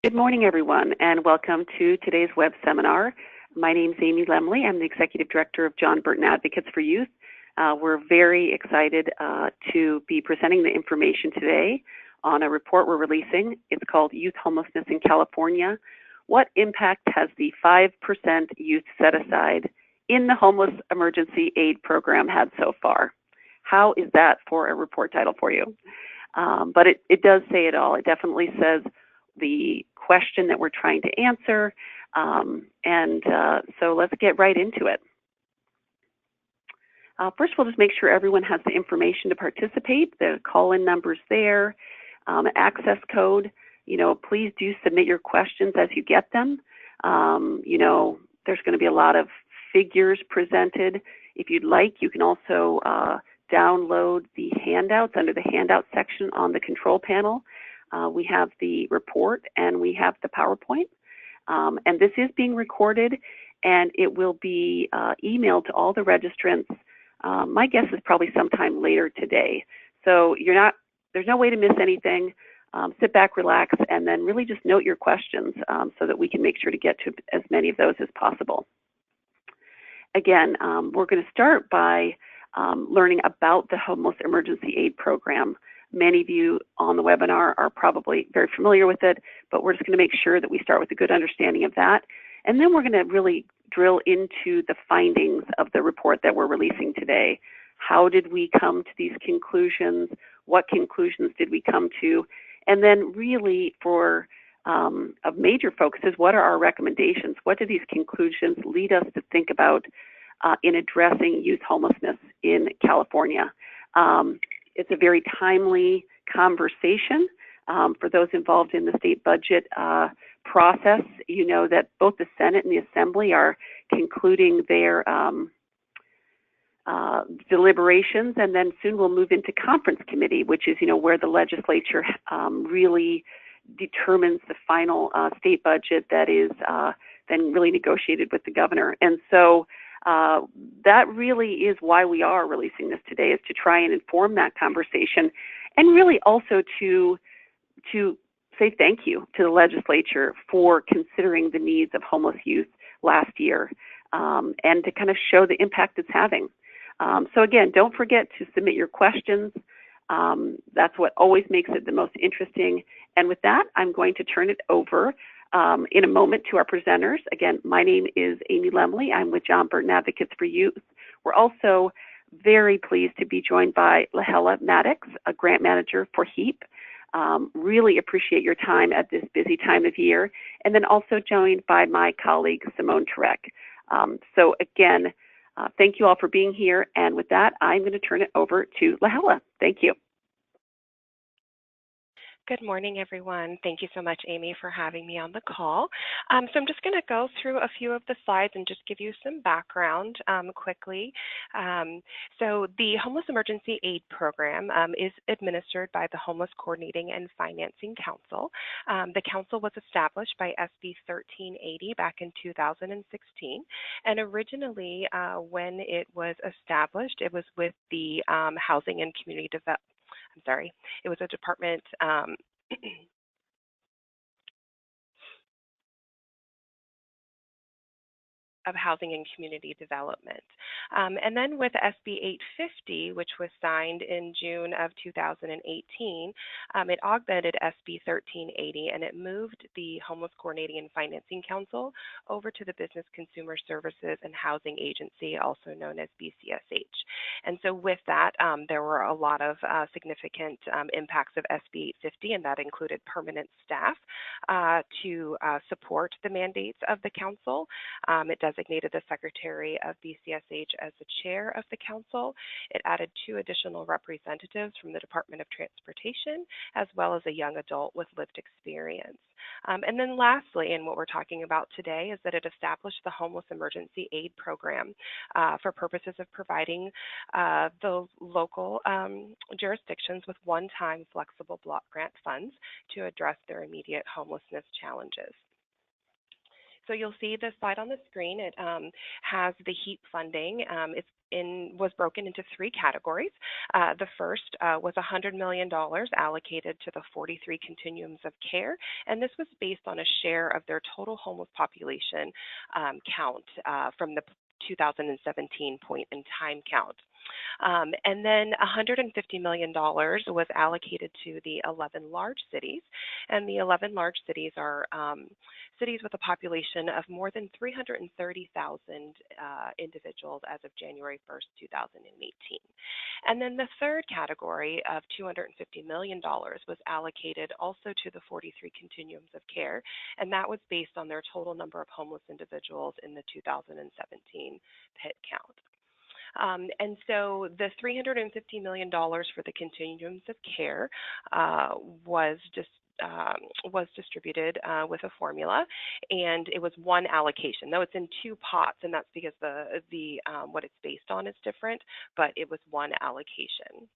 Good morning, everyone, and welcome to today's web seminar. My name is Amy Lemley. I'm the Executive Director of John Burton Advocates for Youth. We're very excited to be presenting the information today on a report we're releasing. It's called Youth Homelessness in California. What impact has the 5% youth set aside in the Homeless Emergency Aid Program had so far? How is that for a report title for you? But it does say it all. It definitely says the question that we're trying to answer, so let's get right into it. First, we'll just make sure everyone has the information to participate. The call-in number's there, access code. Please do submit your questions as you get them. There's going to be a lot of figures presented. If you'd like, you can also download the handouts under the handout section on the control panel. We have the report and we have the PowerPoint. And this is being recorded and it will be emailed to all the registrants. My guess is probably sometime later today. So there's no way to miss anything. Sit back, relax, and then really just note your questions so that we can make sure to get to as many of those as possible. Again, we're going to start by learning about the Homeless Emergency Aid Program. Many of you on the webinar are probably very familiar with it, but we're just going to make sure that we start with a good understanding of that. And then we're going to really drill into the findings of the report that we're releasing today. How did we come to these conclusions? What conclusions did we come to? And then really for of major focus is what are our recommendations? What do these conclusions lead us to think about in addressing youth homelessness in California? It's a very timely conversation. For those involved in the state budget process, you know that both the Senate and the Assembly are concluding their deliberations, and then soon we'll move into conference committee, which is, where the legislature really determines the final state budget that is then really negotiated with the governor. And so that really is why we are releasing this today, is to try and inform that conversation and really also to say thank you to the legislature for considering the needs of homeless youth last year and to kind of show the impact it's having. So again, don't forget to submit your questions. That's what always makes it the most interesting. And with that, I'm going to turn it over in a moment to our presenters. Again, my name is Amy Lemley. I'm with John Burton Advocates for Youth. We're also very pleased to be joined by Lahela Maddox, a grant manager for HEAP. Really appreciate your time at this busy time of year. And then also joined by my colleague, Simone Turek. So again, thank you all for being here. And with that, I'm going to turn it over to Lahela. Thank you. Good morning, everyone. Thank you so much, Amy, for having me on the call. So I'm just going to go through a few of the slides and just give you some background quickly. So the Homeless Emergency Aid Program is administered by the Homeless Coordinating and Financing Council. The council was established by SB 1380 back in 2016. And originally, when it was established, it was with the Housing and Community Development. It was a department of Housing and Community Development. And then with SB 850, which was signed in June of 2018, it augmented SB 1380 and it moved the Homeless Coordinating and Financing Council over to the Business Consumer Services and Housing Agency, also known as BCSH. And so with that, there were a lot of significant impacts of SB 850, and that included permanent staff to support the mandates of the council. It designated the Secretary of BCSH as the chair of the council. It added 2 additional representatives from the Department of Transportation, as well as a young adult with lived experience. And then lastly, and what we're talking about today, is that it established the Homeless Emergency Aid Program for purposes of providing the local jurisdictions with one-time flexible block grant funds to address their immediate homelessness challenges. So you'll see the slide on the screen. It has the HEAP funding. It's was broken into three categories. The first was $100 million allocated to the 43 continuums of care, and this was based on a share of their total homeless population count from the 2017 point in time count. And then $150 million was allocated to the 11 large cities, and the 11 large cities are cities with a population of more than 330,000 individuals as of January 1st, 2018. And then the third category of $250 million was allocated also to the 43 continuums of care, and that was based on their total number of homeless individuals in the 2017 PIT count. And so the $350 million for the continuums of care was distributed with a formula, and it was one allocation. Though it's in two pots, and that's because the what it's based on is different, but it was one allocation.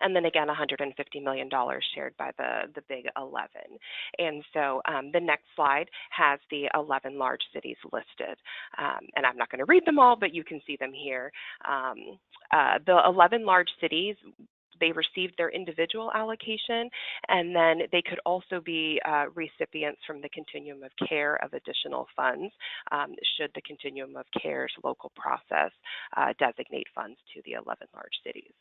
And then again, $150 million shared by the big 11. And so the next slide has the 11 large cities listed. And I'm not going to read them all, but you can see them here. The 11 large cities, they received their individual allocation, and then they could also be recipients from the continuum of care of additional funds should the continuum of care's local process designate funds to the 11 large cities.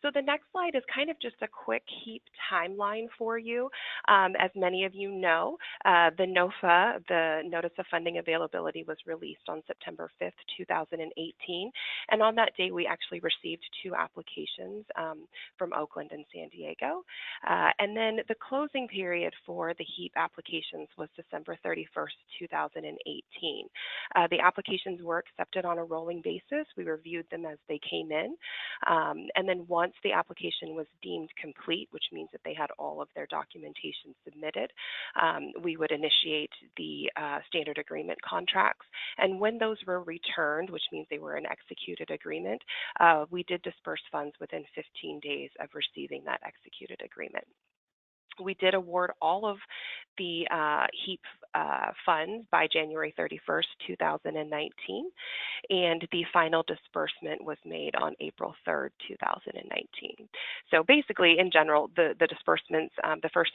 So the next slide is kind of just a quick HEAP timeline for you. As many of you know, the NOFA, the Notice of Funding Availability, was released on September 5th, 2018. And on that day, we actually received 2 applications from Oakland and San Diego. And then the closing period for the HEAP applications was December 31st, 2018. The applications were accepted on a rolling basis. We reviewed them as they came in. And then once the application was deemed complete, which means that they had all of their documentation submitted, we would initiate the standard agreement contracts. And when those were returned, which means they were an executed agreement, we did disperse funds within 15 days of receiving that executed agreement. We did award all of the HEAP funds by January 31st, 2019, and the final disbursement was made on April 3rd, 2019. So basically, in general, the disbursements, the first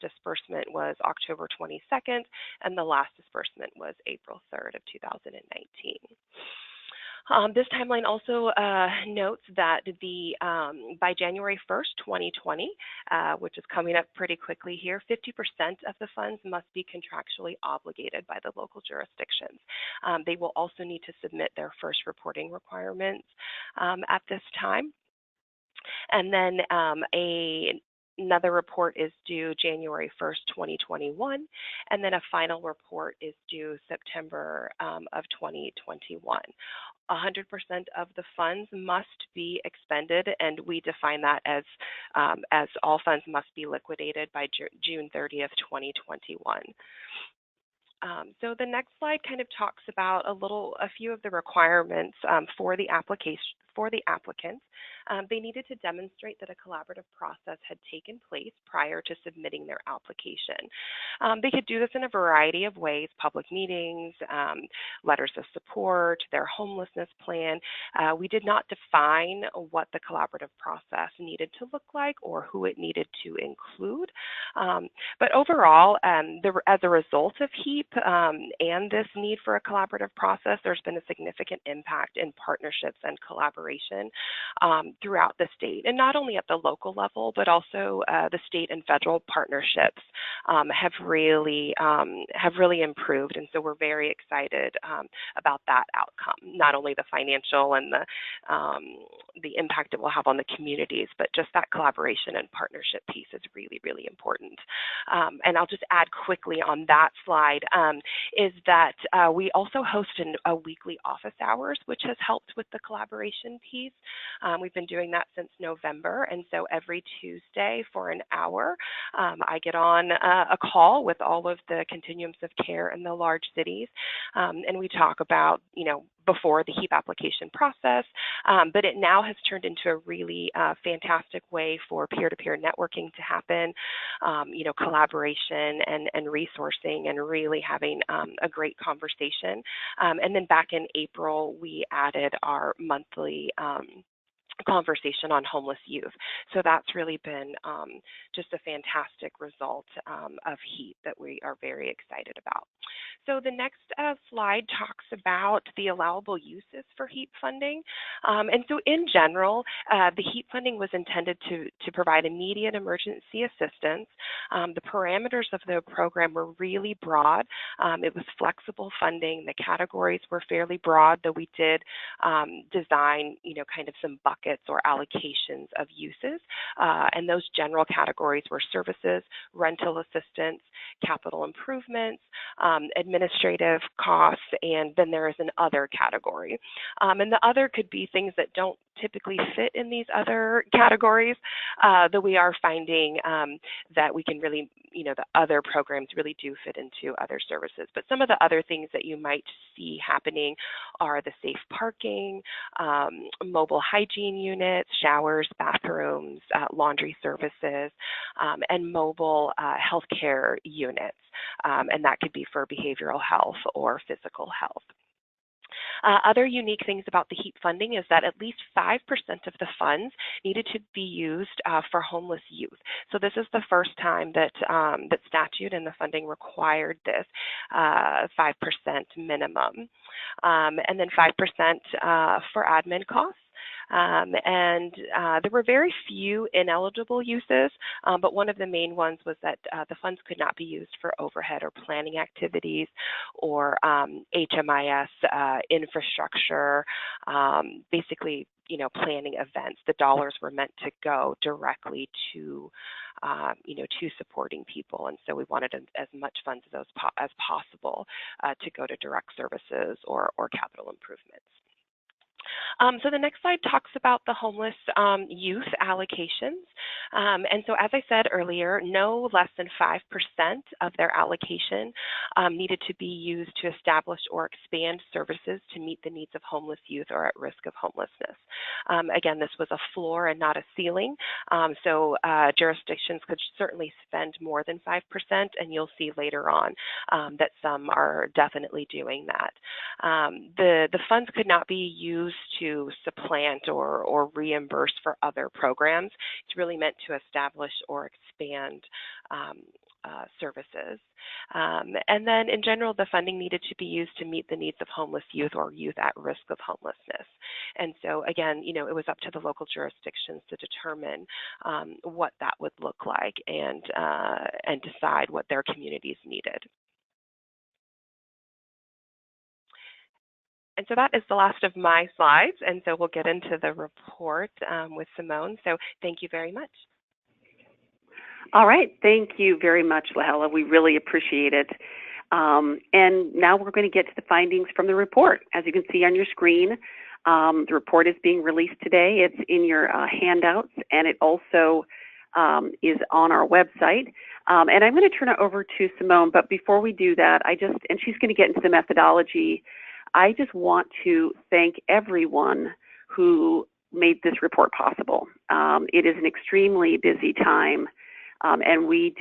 disbursement was October 22nd, and the last disbursement was April 3rd of 2019. This timeline also notes that by January 1st, 2020, which is coming up pretty quickly here, 50% of the funds must be contractually obligated by the local jurisdictions. They will also need to submit their first reporting requirements at this time. And then another report is due January 1st, 2021, and then a final report is due September of 2021. 100% of the funds must be expended, and we define that as all funds must be liquidated by June 30th, 2021. So the next slide kind of talks about a few of the requirements for the applicants. They needed to demonstrate that a collaborative process had taken place prior to submitting their application. They could do this in a variety of ways: public meetings, letters of support, their homelessness plan. We did not define what the collaborative process needed to look like or who it needed to include. But overall, as a result of HEAP and this need for a collaborative process, there's been a significant impact in partnerships and collaboration throughout the state, and not only at the local level, but also the state and federal partnerships have really improved, and so we're very excited about that outcome. Not only the financial and the impact it will have on the communities, but just that collaboration and partnership piece is really, really important. And I'll just add quickly on that slide is that we also host a weekly office hours, which has helped with the collaboration piece. We've been doing that since November, and so every Tuesday for an hour, I get on a call with all of the continuums of care in the large cities, and we talk about, before the HEAP application process, but it now has turned into a really fantastic way for peer-to-peer networking to happen, collaboration and resourcing, and really having a great conversation. And then back in April, we added our monthly conversation on homeless youth. So that's really been just a fantastic result of HEAP that we are very excited about. So the next slide talks about the allowable uses for HEAP funding. And so in general, the HEAP funding was intended to provide immediate emergency assistance. The parameters of the program were really broad. It was flexible funding. The categories were fairly broad, though we did design, kind of some buckets or allocations of uses. And those general categories were services, rental assistance, capital improvements, administrative costs, and then there is an other category. And the other could be things that don't typically fit in these other categories, though we are finding that we can really, the other programs really do fit into other services. But some of the other things that you might see happening are the safe parking, mobile hygiene units, showers, bathrooms, laundry services, and mobile healthcare units. And that could be for behavioral health or physical health. Other unique things about the HEAP funding is that at least 5% of the funds needed to be used for homeless youth. So this is the first time that that statute and the funding required this 5% minimum, and then 5% for admin costs. And there were very few ineligible uses, but one of the main ones was that the funds could not be used for overhead or planning activities or HMIS infrastructure, basically, planning events. The dollars were meant to go directly to, to supporting people. And so we wanted as much funds as possible to go to direct services or capital improvements. So the next slide talks about the homeless youth allocations. And so as I said earlier, no less than 5% of their allocation needed to be used to establish or expand services to meet the needs of homeless youth or at risk of homelessness. Again, this was a floor and not a ceiling. So jurisdictions could certainly spend more than 5%, and you'll see later on that some are definitely doing that. The funds could not be used to supplant or reimburse for other programs. It's really meant to establish or expand services. And then in general, the funding needed to be used to meet the needs of homeless youth or youth at risk of homelessness. And so again, it was up to the local jurisdictions to determine what that would look like and decide what their communities needed. And so that is the last of my slides, and so we'll get into the report with Simone. So thank you very much. All right, thank you very much, Lahela. We really appreciate it. And now we're going to get to the findings from the report. As you can see on your screen, the report is being released today. It's in your handouts, and it also is on our website. And I'm going to turn it over to Simone, but before we do that, and she's going to get into the methodology. I just want to thank everyone who made this report possible. It is an extremely busy time, and we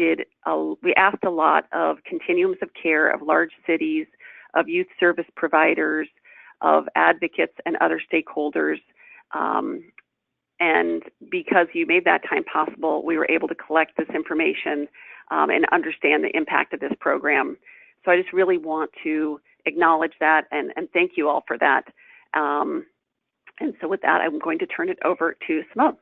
asked a lot of continuums of care, of large cities, of youth service providers, of advocates and other stakeholders. And because you made that time possible, we were able to collect this information and understand the impact of this program. So I just really want to acknowledge that and thank you all for that. And so with that, I'm going to turn it over to Simone.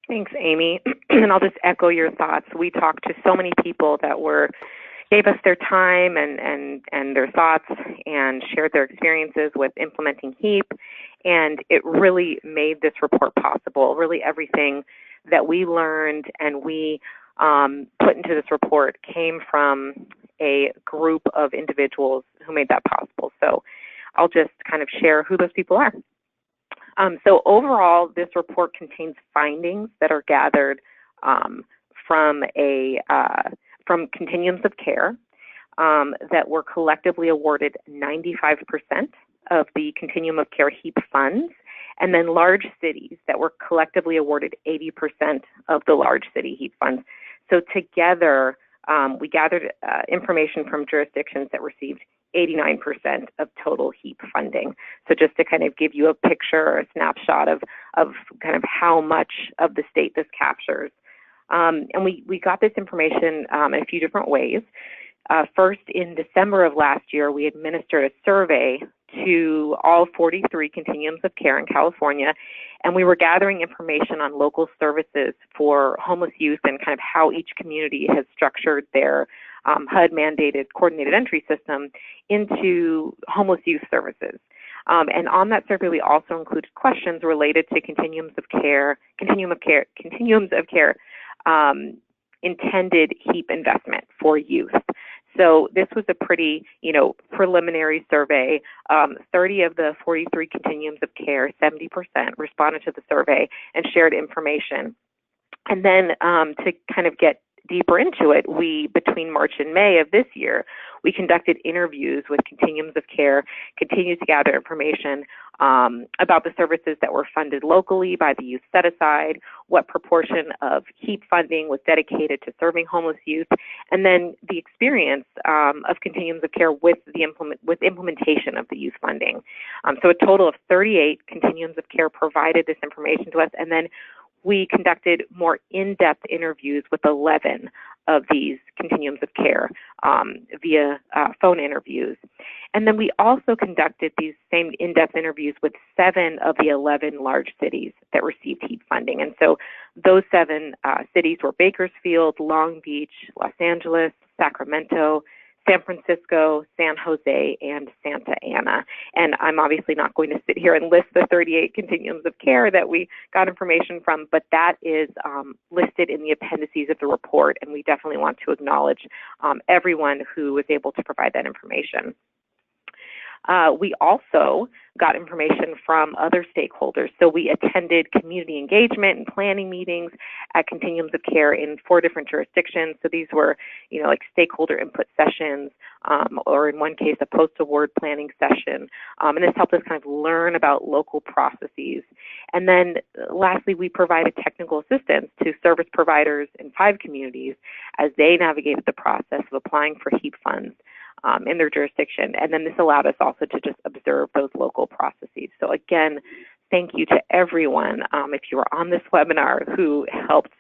Thanks, Amy. And I'll just echo your thoughts. We talked to so many people that gave us their time and their thoughts and shared their experiences with implementing HEAP. And it really made this report possible. Really everything that we learned and we put into this report came from a group of individuals who made that possible. So I'll just kind of share who those people are. So overall, this report contains findings that are gathered from continuums of care that were collectively awarded 95% of the continuum of care HEAP funds, and then large cities that were collectively awarded 80% of the large city HEAP funds. So together, we gathered information from jurisdictions that received 89% of total HEAP funding. So just to kind of give you a picture or a snapshot of kind of how much of the state this captures. And we got this information in a few different ways. First, in December of last year, we administered a survey to all 43 continuums of care in California, and we were gathering information on local services for homeless youth and kind of how each community has structured their HUD-mandated coordinated entry system into homeless youth services. And on that survey, we also included questions related to continuums of care intended HEAP investment for youth. So this was a pretty, preliminary survey. 30 of the 43 continuums of care, 70%, responded to the survey and shared information. And then to kind of get deeper into it, between March and May of this year, we conducted interviews with continuums of care, continued to gather information about the services that were funded locally by the youth set-aside, what proportion of HEAP funding was dedicated to serving homeless youth, and then the experience of continuums of care with implementation of the youth funding. So a total of 38 continuums of care provided this information to us, and then we conducted more in-depth interviews with 11 of these continuums of care via phone interviews. And then we also conducted these same in-depth interviews with 7 of the 11 large cities that received HEAP funding. And so those 7 cities were Bakersfield, Long Beach, Los Angeles, Sacramento, San Francisco, San Jose, and Santa Ana. And I'm obviously not going to sit here and list the 38 continuums of care that we got information from, but that is listed in the appendices of the report, and we definitely want to acknowledge everyone who was able to provide that information. We also got information from other stakeholders. So we attended community engagement and planning meetings at continuums of care in 4 different jurisdictions. So these were, like stakeholder input sessions, or in one case, a post-award planning session. And this helped us kind of learn about local processes. And then lastly, we provided technical assistance to service providers in 5 communities as they navigated the process of applying for HEAP funds in their jurisdiction. And then this allowed us also to just observe those local processes. So again, thank you to everyone, if you were on this webinar, who helped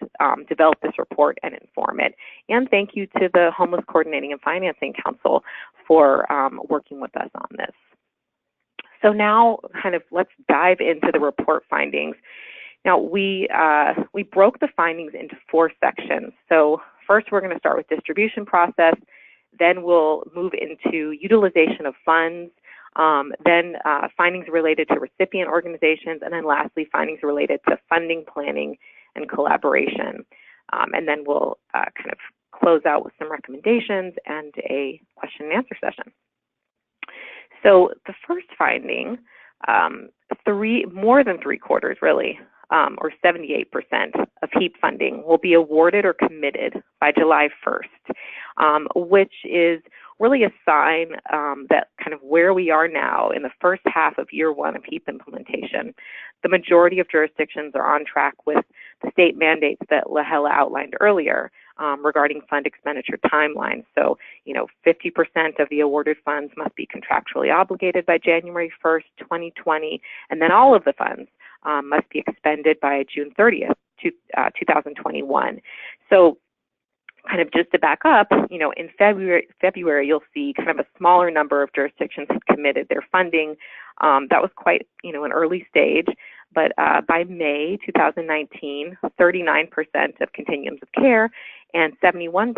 develop this report and inform it. And thank you to the Homeless Coordinating and Financing Council for working with us on this. So now let's dive into the report findings. Now we broke the findings into 4 sections. So first we're going to start with distribution process. Then we'll move into utilization of funds, then findings related to recipient organizations, and then lastly, findings related to funding, planning, and collaboration. And then we'll kind of close out with some recommendations and a question and answer session. So the first finding, more than 3/4 really, or 78% of HEAP funding will be awarded or committed by July 1st, which is really a sign that kind of where we are now in the first half of year 1 of HEAP implementation. The majority of jurisdictions are on track with the state mandates that Lahela outlined earlier regarding fund expenditure timelines. So, 50% of the awarded funds must be contractually obligated by January 1st, 2020, and then all of the funds must be expended by June 30th, 2021. So kind of just to back up, in February, you'll see kind of a smaller number of jurisdictions have committed their funding. That was quite, an early stage. But by May 2019, 39% of continuums of care and 71%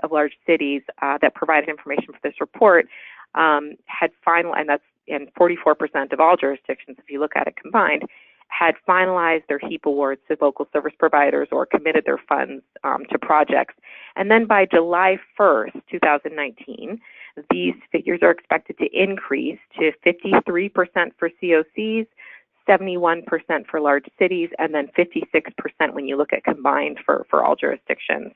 of large cities that provided information for this report had and 44% of all jurisdictions, if you look at it combined, had finalized their HEAP awards to local service providers or committed their funds to projects. And then by July 1st, 2019, these figures are expected to increase to 53% for COCs, 71% for large cities, and then 56% when you look at combined for all jurisdictions.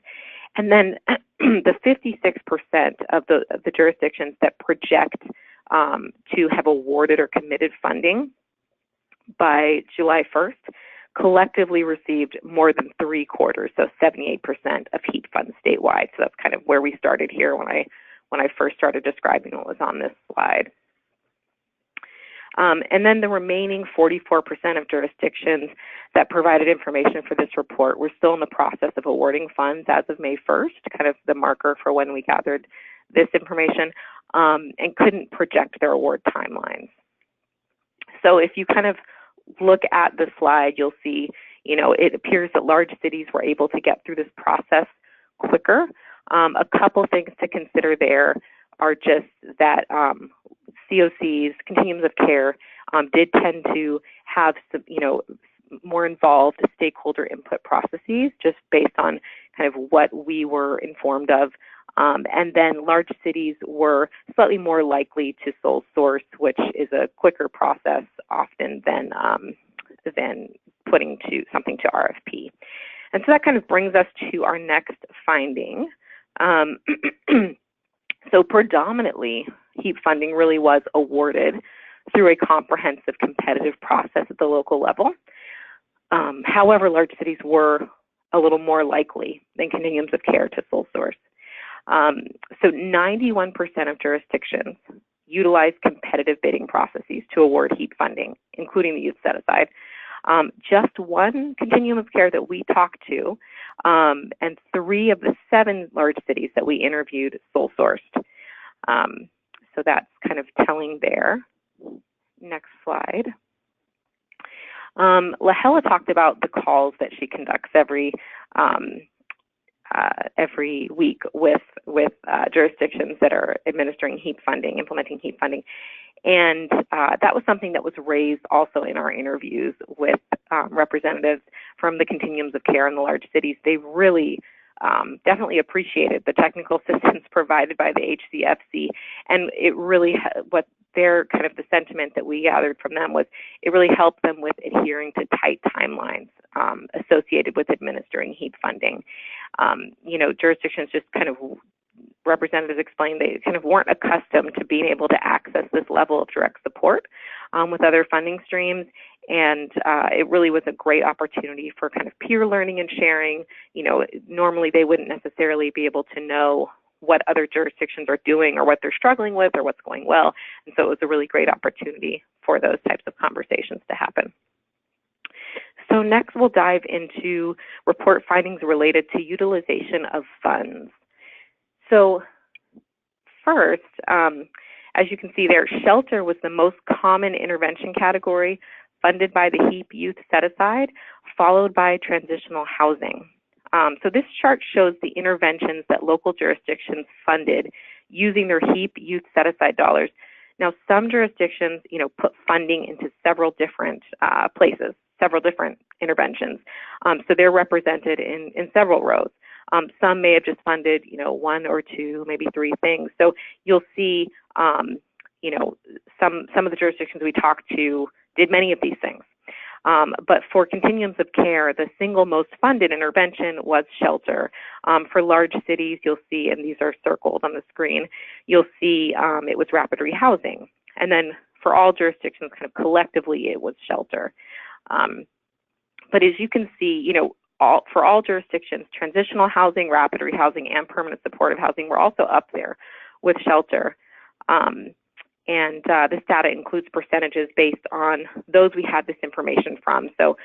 And then the 56% of the jurisdictions that project to have awarded or committed funding by July 1st collectively received more than 3/4, so 78% of HEAP funds statewide. So that's kind of where we started here when I first started describing what was on this slide. And then the remaining 44% of jurisdictions that provided information for this report were still in the process of awarding funds as of May 1st, kind of the marker for when we gathered this information, and couldn't project their award timelines. So if you kind of look at the slide, you'll see, it appears that large cities were able to get through this process quicker. A couple things to consider there are just that COCs, continuums of care, did tend to have some, more involved stakeholder input processes just based on kind of what we were informed of. And then large cities were slightly more likely to sole source, which is a quicker process often than putting something to RFP. And so that kind of brings us to our next finding. So predominantly, HEAP funding really was awarded through a comprehensive competitive process at the local level. However, large cities were a little more likely than continuums of care to sole source. So 91% of jurisdictions utilize competitive bidding processes to award HEAP funding, including the youth set-aside. Just one continuum of care that we talked to, and 3 of the 7 large cities that we interviewed sole sourced. So that's kind of telling there. Next slide. Lahela talked about the calls that she conducts every week with jurisdictions that are administering HEAP funding, implementing HEAP funding. And that was something that was raised also in our interviews with representatives from the continuums of care in the large cities. They really definitely appreciated the technical assistance provided by the HCFC, and it really, what their kind of the sentiment that we gathered from them was it really helped them with adhering to tight timelines associated with administering HEAP funding. Jurisdictions just kind of, representatives explained they kind of weren't accustomed to being able to access this level of direct support with other funding streams. And it really was a great opportunity for kind of peer learning and sharing. Normally they wouldn't necessarily be able to know what other jurisdictions are doing or what they're struggling with or what's going well. And so it was a really great opportunity for those types of conversations to happen. So next we'll dive into report findings related to utilization of funds. So first, as you can see there, shelter was the most common intervention category funded by the HEAP Youth Set-Aside, followed by transitional housing. So this chart shows the interventions that local jurisdictions funded using their HEAP Youth Set-Aside dollars. Now, some jurisdictions, put funding into several different places, several different interventions. So they're represented in several rows. Some may have just funded, 1 or 2, maybe 3 things. So you'll see, some of the jurisdictions we talked to did many of these things. But for continuums of care, the single most funded intervention was shelter. For large cities, you'll see, and these are circled on the screen, you'll see it was rapid rehousing. And then for all jurisdictions, kind of collectively, it was shelter. But as you can see, for all jurisdictions, transitional housing, rapid rehousing, and permanent supportive housing were also up there with shelter. And this data includes percentages based on those we had this information from. So,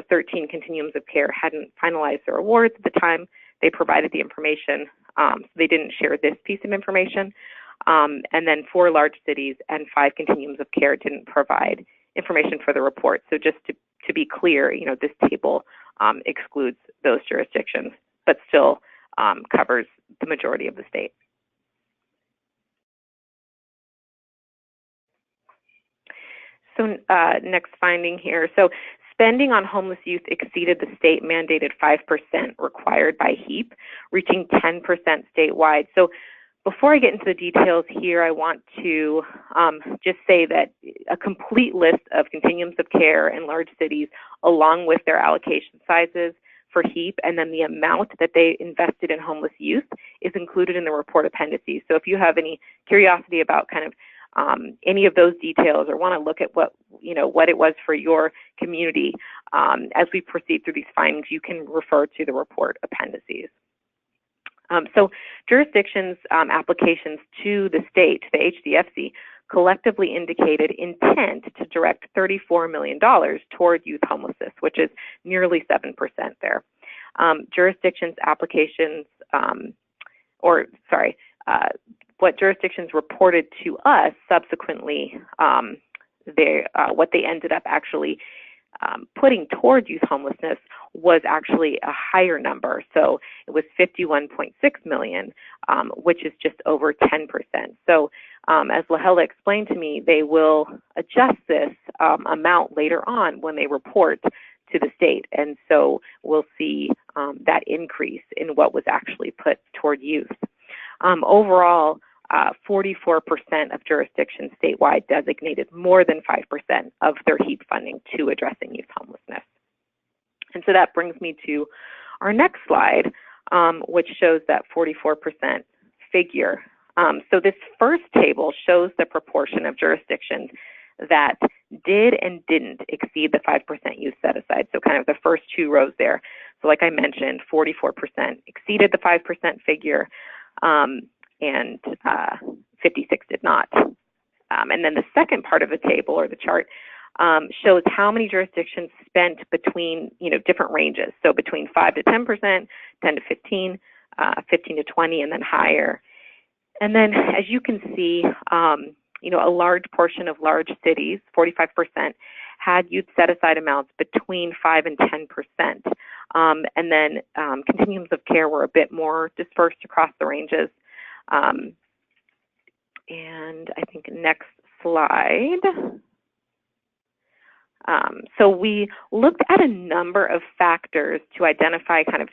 13 continuums of care hadn't finalized their awards at the time they provided the information. So they didn't share this piece of information. And then 4 large cities and 5 continuums of care didn't provide information for the report. So just to be clear, this table excludes those jurisdictions, but still covers the majority of the state. So next finding here. So spending on homeless youth exceeded the state mandated 5% required by HEAP, reaching 10% statewide. So Before I get into the details here, I want to just say that a complete list of continuums of care in large cities, along with their allocation sizes for HEAP and then the amount that they invested in homeless youth, is included in the report appendices. So if you have any curiosity about kind of any of those details or want to look at what it was for your community as we proceed through these findings, you can refer to the report appendices. So jurisdictions' applications to the state, to the HDFC, collectively indicated intent to direct $34 million toward youth homelessness, which is nearly 7% there. Jurisdictions' applications, what jurisdictions reported to us subsequently, what they ended up actually putting towards youth homelessness was actually a higher number. So it was 51.6 million, which is just over 10%. So as Lahela explained to me, they will adjust this amount later on when they report to the state. And so we'll see that increase in what was actually put toward youth. Overall, 44% of jurisdictions statewide designated more than 5% of their HEAP funding to addressing youth homelessness. And so that brings me to our next slide, which shows that 44% figure. So this first table shows the proportion of jurisdictions that did and didn't exceed the 5% youth set aside. So kind of the first two rows there. So like I mentioned, 44% exceeded the 5% figure, and 56 did not. And then the second part of the table or the chart shows how many jurisdictions spent between different ranges. So between 5 to 10%, 10 to 15, 15 to 20, and then higher. And then as you can see, a large portion of large cities, 45%, had youth set aside amounts between 5 and 10%. And then continuums of care were a bit more dispersed across the ranges. And I think next slide. So we looked at a number of factors to identify kind of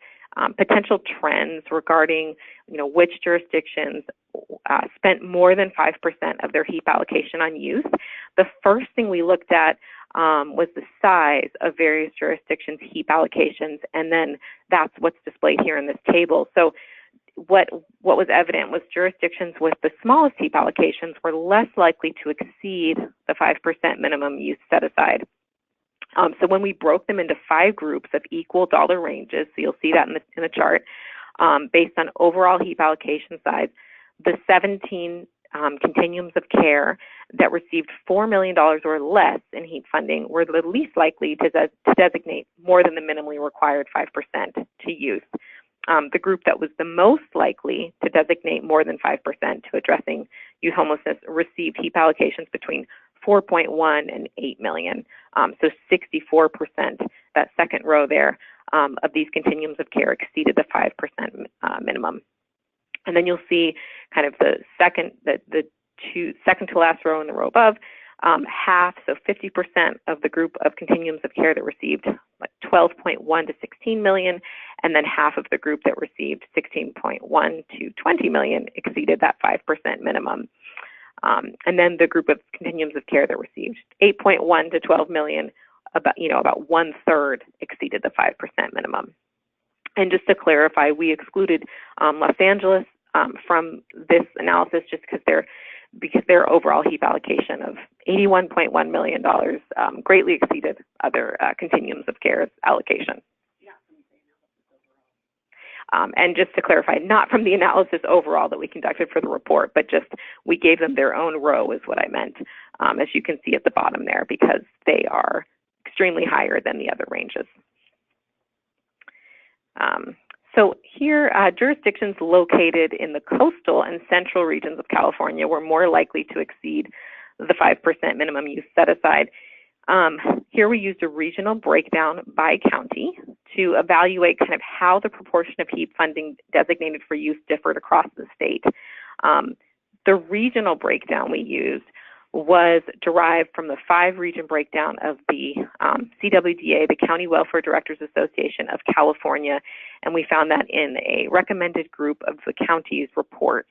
potential trends regarding, which jurisdictions spent more than 5% of their HEAP allocation on youth. The first thing we looked at was the size of various jurisdictions' HEAP allocations, and then that's what's displayed here in this table. So what was evident was jurisdictions with the smallest HEAP allocations were less likely to exceed the 5% minimum youth set aside. So when we broke them into 5 groups of equal dollar ranges, so you'll see that in the chart, based on overall HEAP allocation size, the 17 continuums of care that received $4 million or less in HEAP funding were the least likely to designate more than the minimally required 5% to youth. The group that was the most likely to designate more than 5% to addressing youth homelessness received HEAP allocations between 4.1 and 8 million. So 64%, that second row there, of these continuums of care exceeded the 5% minimum. And then you'll see kind of the second to last row in the row above, half, so 50% of the group of continuums of care that received like 12.1 to 16 million, and then half of the group that received 16.1 to 20 million exceeded that 5% minimum. And then the group of continuums of care that received 8.1 to 12 million, about 1/3 exceeded the 5% minimum. And just to clarify, we excluded Los Angeles from this analysis just because their overall HEAP allocation of $81.1 million greatly exceeded other continuums of care allocation. And just to clarify, not from the analysis overall that we conducted for the report, but just we gave them their own row is what I meant, as you can see at the bottom there, because they are extremely higher than the other ranges. So here, jurisdictions located in the coastal and central regions of California were more likely to exceed the 5% minimum use set aside. Here we used a regional breakdown by county to evaluate kind of how the proportion of HEAP funding designated for youth differed across the state. The regional breakdown we used was derived from the 5-region breakdown of the CWDA, the County Welfare Directors Association of California, and we found that in a recommended group of the counties report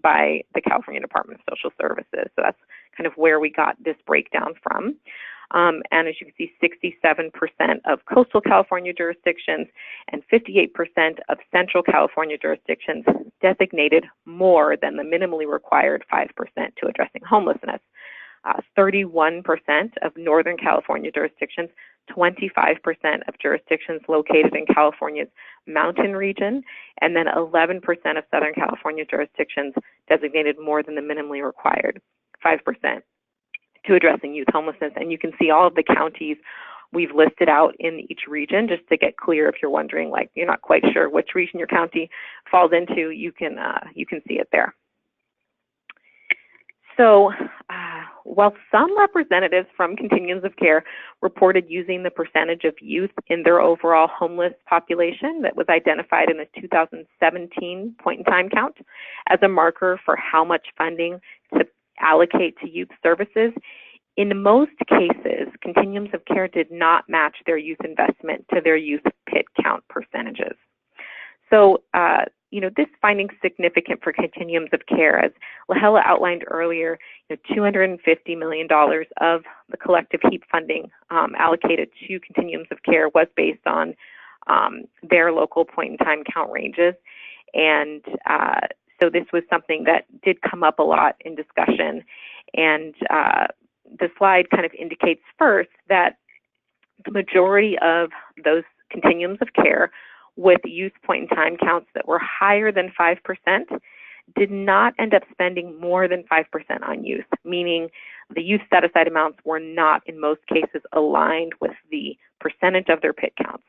by the California Department of Social Services. So that's kind of where we got this breakdown from. And as you can see, 67% of coastal California jurisdictions and 58% of central California jurisdictions designated more than the minimally required 5% to addressing homelessness. 31% of northern California jurisdictions, 25% of jurisdictions located in California's mountain region, and then 11% of southern California jurisdictions designated more than the minimally required 5% to addressing youth homelessness. And you can see all of the counties we've listed out in each region, just to get clear if you're wondering, like you're not quite sure which region your county falls into, you can see it there. So while some representatives from continuums of care reported using the percentage of youth in their overall homeless population that was identified in the 2017 point-in-time count as a marker for how much funding to allocate to youth services, in most cases, continuums of care did not match their youth investment to their youth PIT count percentages. So, this finding is significant for continuums of care. As Lahela outlined earlier, $250 million of the collective HEAP funding allocated to continuums of care was based on their local point-in-time count ranges. And so this was something that did come up a lot in discussion. And the slide kind of indicates first that the majority of those continuums of care with youth point-in-time counts that were higher than 5% did not end up spending more than 5% on youth, meaning the youth set-aside amounts were not, in most cases, aligned with the percentage of their PIT counts.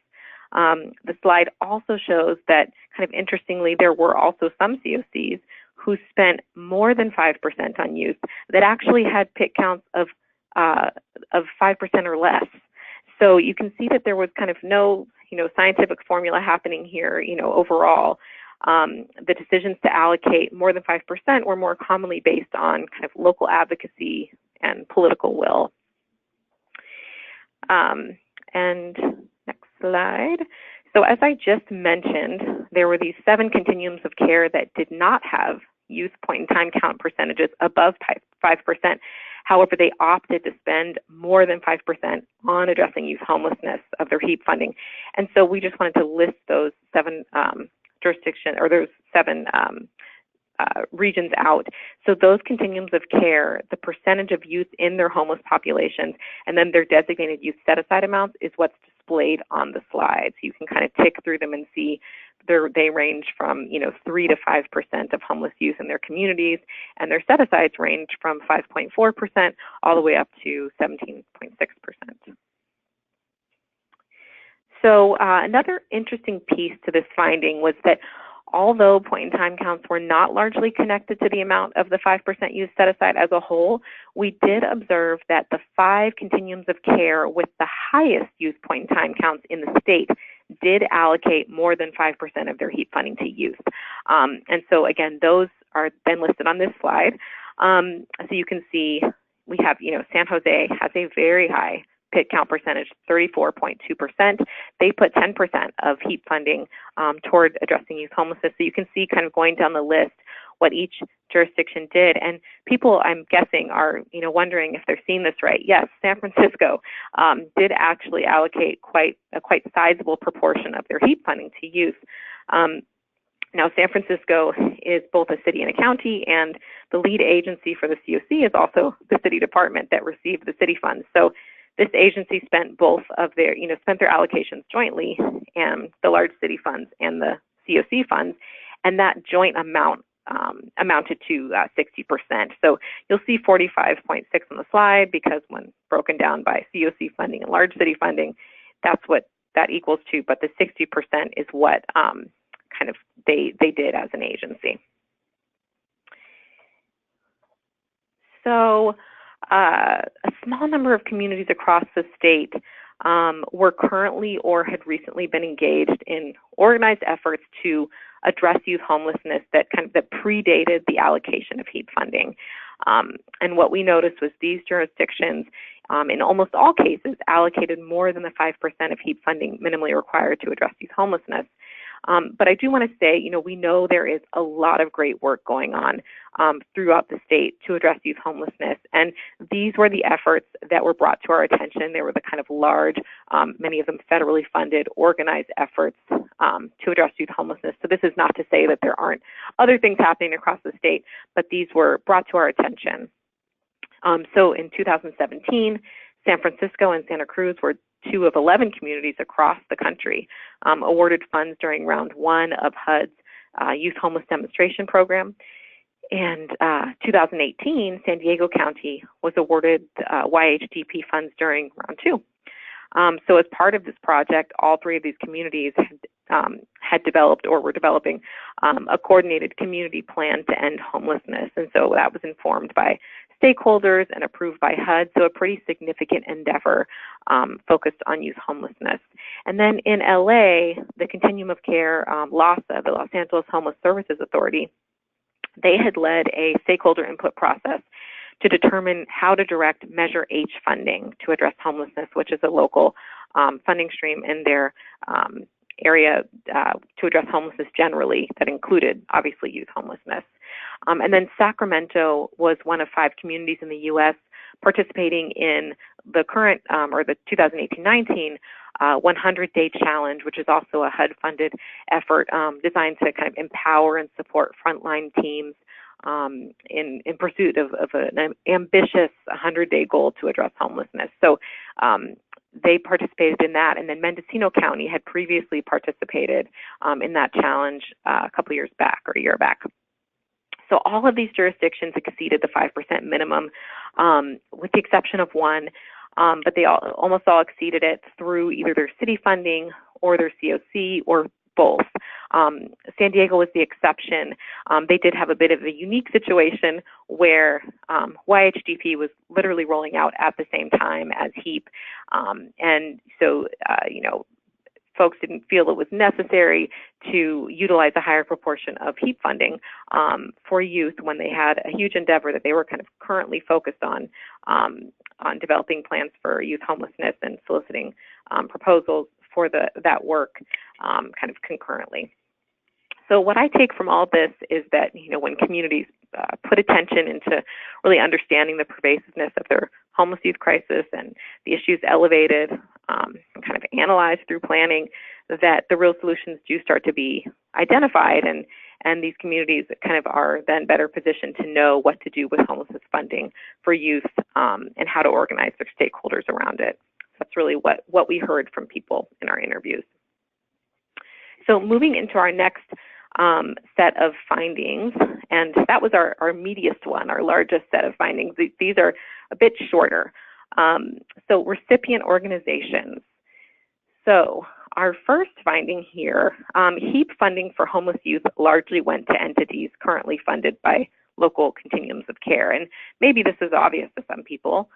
The slide also shows that, kind of interestingly, there were also some COCs who spent more than 5% on youth that actually had PIT counts of 5% or less. So you can see that there was kind of no scientific formula happening here, overall. The decisions to allocate more than 5% were more commonly based on kind of local advocacy and political will. And next slide. So as I just mentioned, there were these 7 continuums of care that did not have youth point-in-time count percentages above 5%. However, they opted to spend more than 5% on addressing youth homelessness of their HEAP funding. And so we just wanted to list those 7 regions out. So those continuums of care, the percentage of youth in their homeless populations, and then their designated youth set-aside amounts is what's displayed on the slide. So you can kind of tick through them and see they range from 3 to 5% of homeless youth in their communities, and their set-asides range from 5.4% all the way up to 17.6%. So another interesting piece to this finding was that although point-in-time counts were not largely connected to the amount of the 5% youth set-aside as a whole, we did observe that the 5 continuums of care with the highest youth point-in-time counts in the state did allocate more than 5% of their HEAP funding to youth. And so again, those are then listed on this slide. So you can see we have, San Jose has a very high PIT count percentage, 34.2%. They put 10% of HEAP funding toward addressing youth homelessness. So you can see kind of going down the list what each jurisdiction did. And people, I'm guessing, are wondering if they're seeing this right. Yes, San Francisco did actually allocate a quite sizable proportion of their HEAP funding to youth. Now, San Francisco is both a city and a county, and the lead agency for the COC is also the city department that received the city funds. So this agency spent both of their, spent their allocations jointly, and the large city funds and the COC funds, and that joint amount amounted to 60%. So you'll see 45.6 on the slide, because when broken down by COC funding and large city funding, that's what that equals to. But the 60% is what kind of they did as an agency. So a small number of communities across the state were currently or had recently been engaged in organized efforts to address youth homelessness that predated the allocation of HEAP funding. And what we noticed was these jurisdictions, in almost all cases, allocated more than the 5% of HEAP funding minimally required to address youth homelessness. But I do want to say, we know there is a lot of great work going on throughout the state to address youth homelessness. And these were the efforts that were brought to our attention. They were the kind of large, many of them federally funded, organized efforts to address youth homelessness. So this is not to say that there aren't other things happening across the state, but these were brought to our attention. So in 2017, San Francisco and Santa Cruz were 2 of 11 communities across the country awarded funds during round 1 of HUD's Youth Homeless Demonstration Program. And 2018, San Diego County was awarded YHDP funds during round 2. So as part of this project, all 3 of these communities had developed or were developing a coordinated community plan to end homelessness. And so that was informed by stakeholders and approved by HUD, so a pretty significant endeavor focused on youth homelessness. And then in LA, the Continuum of Care, LAHSA, the Los Angeles Homeless Services Authority, they had led a stakeholder input process to determine how to direct Measure H funding to address homelessness, which is a local funding stream in their area to address homelessness generally that included, obviously, youth homelessness. And then Sacramento was one of 5 communities in the U.S. participating in the current, or the 2018-19 100-Day Challenge, which is also a HUD-funded effort designed to kind of empower and support frontline teams in pursuit of an ambitious 100-day goal to address homelessness. So they participated in that, and then Mendocino County had previously participated in that challenge a couple years back, or a year back. So all of these jurisdictions exceeded the 5% minimum, with the exception of one, but they almost all exceeded it through either their city funding or their COC or both. San Diego was the exception. They did have a bit of a unique situation where YHDP was literally rolling out at the same time as HEAP. And so, folks didn't feel it was necessary to utilize a higher proportion of HEAP funding for youth when they had a huge endeavor that they were kind of currently focused on developing plans for youth homelessness and soliciting proposals for that work kind of concurrently. So what I take from all this is that, when communities put attention into really understanding the pervasiveness of their homeless youth crisis and the issues elevated and kind of analyzed through planning, that the real solutions do start to be identified, and these communities kind of are then better positioned to know what to do with homelessness funding for youth and how to organize their stakeholders around it. That's really what we heard from people in our interviews. So moving into our next set of findings, and that was our meatiest one, our largest set of findings. These are a bit shorter. So recipient organizations. So our first finding here, HEAP funding for homeless youth largely went to entities currently funded by local continuums of care. And maybe this is obvious to some people,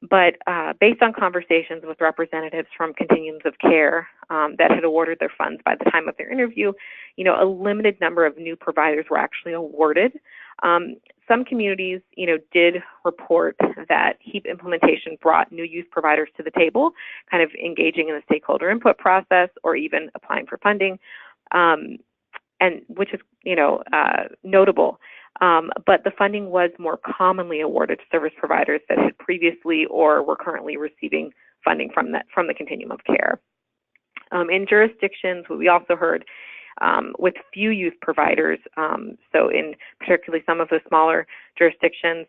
but based on conversations with representatives from continuums of care that had awarded their funds by the time of their interview, a limited number of new providers were actually awarded. Some communities, did report that HEAP implementation brought new youth providers to the table, kind of engaging in the stakeholder input process or even applying for funding, and which is, notable. But the funding was more commonly awarded to service providers that had previously or were currently receiving funding from the continuum of care. In jurisdictions, we also heard with few youth providers, so in particularly some of the smaller jurisdictions,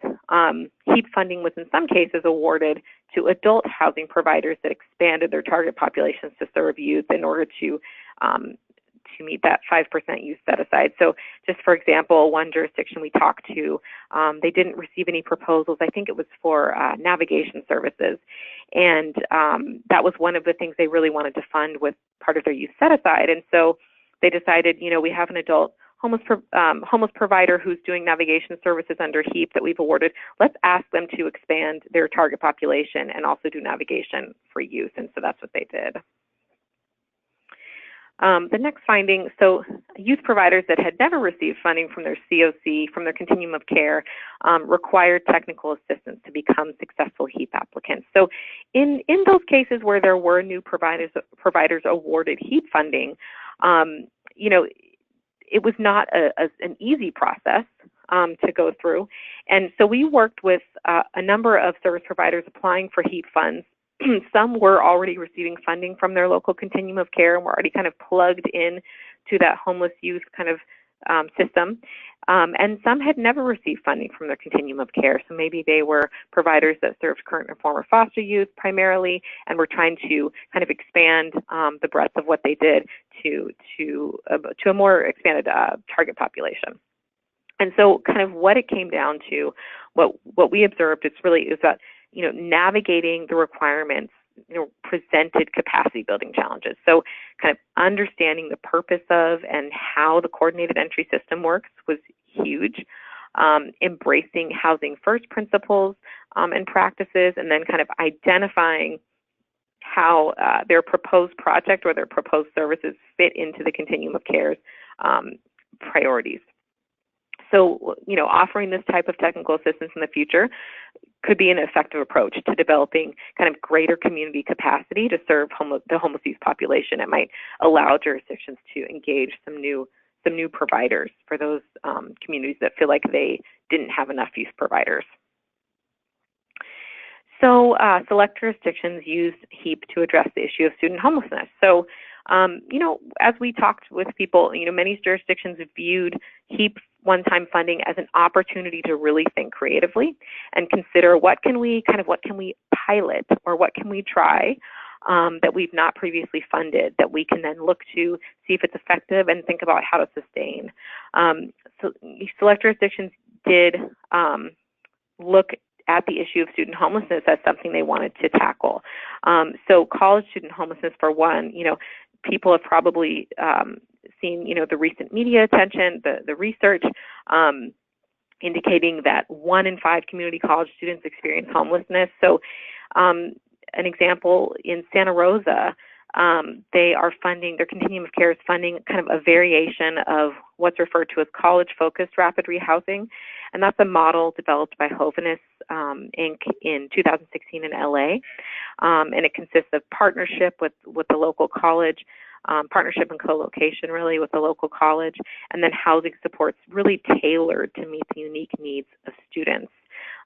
HEAP funding was in some cases awarded to adult housing providers that expanded their target populations to serve youth in order to meet that 5% youth set aside. So just for example, one jurisdiction we talked to, they didn't receive any proposals. I think it was for navigation services. And that was one of the things they really wanted to fund with part of their youth set aside. And so they decided, we have an adult homeless provider who's doing navigation services under HEAP that we've awarded. Let's ask them to expand their target population and also do navigation for youth. And so that's what they did. The next finding, so youth providers that had never received funding from their COC, from their continuum of care, required technical assistance to become successful HEAP applicants. So in those cases where there were new providers awarded HEAP funding, you know, it was not an easy process to go through. And so we worked with a number of service providers applying for HEAP funds. Some were already receiving funding from their local continuum of care and were already kind of plugged in to that homeless youth kind of system. And some had never received funding from their continuum of care. So maybe they were providers that served current and former foster youth primarily and were trying to kind of expand the breadth of what they did to a more expanded target population. And so kind of what it came down to, what we observed, is that, you know, navigating the requirements, you know, presented capacity building challenges. So kind of understanding the purpose of and how the coordinated entry system works was huge. Embracing housing first principles and practices, and then kind of identifying how their proposed project or their proposed services fit into the continuum of care's priorities. So, you know, offering this type of technical assistance in the future could be an effective approach to developing kind of greater community capacity to serve the homeless youth population. It might allow jurisdictions to engage some new providers for those communities that feel like they didn't have enough youth providers. So select jurisdictions use HEAP to address the issue of student homelessness. So, you know, as we talked with people, you know, many jurisdictions viewed HEAP one-time funding as an opportunity to really think creatively and consider what can we pilot or what can we try that we've not previously funded that we can then look to see if it's effective and think about how to sustain. So select jurisdictions did look at the issue of student homelessness as something they wanted to tackle. So college student homelessness, for one, you know, people have probably seen, you know, the recent media attention, the research indicating that 1 in 5 community college students experience homelessness. So an example, in Santa Rosa, they are funding, their continuum of care is funding kind of a variation of what's referred to as college-focused rapid rehousing. And that's a model developed by Homelessness, Inc. in 2016 in LA. And it consists of partnership with the local college, partnership and co-location really with the local college, and then housing supports really tailored to meet the unique needs of students.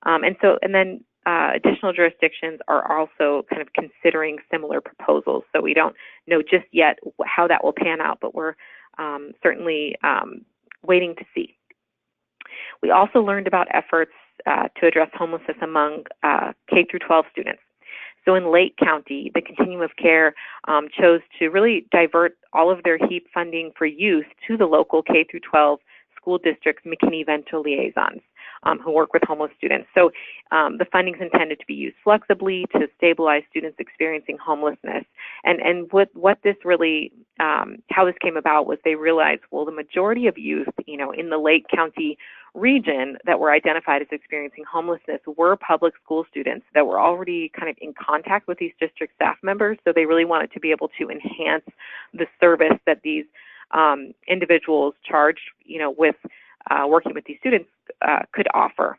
And then additional jurisdictions are also kind of considering similar proposals. So we don't know just yet how that will pan out, but we're certainly waiting to see. We also learned about efforts to address homelessness among K-12 students. So in Lake County, the continuum of care chose to really divert all of their HEAP funding for youth to the local K-12 school district's McKinney-Vento liaisons who work with homeless students. So the funding is intended to be used flexibly to stabilize students experiencing homelessness. And what this really, how this came about was they realized, well, the majority of youth, you know, in the Lake County region that were identified as experiencing homelessness were public school students that were already kind of in contact with these district staff members. So they really wanted to be able to enhance the service that these individuals charged, you know, with working with these students could offer.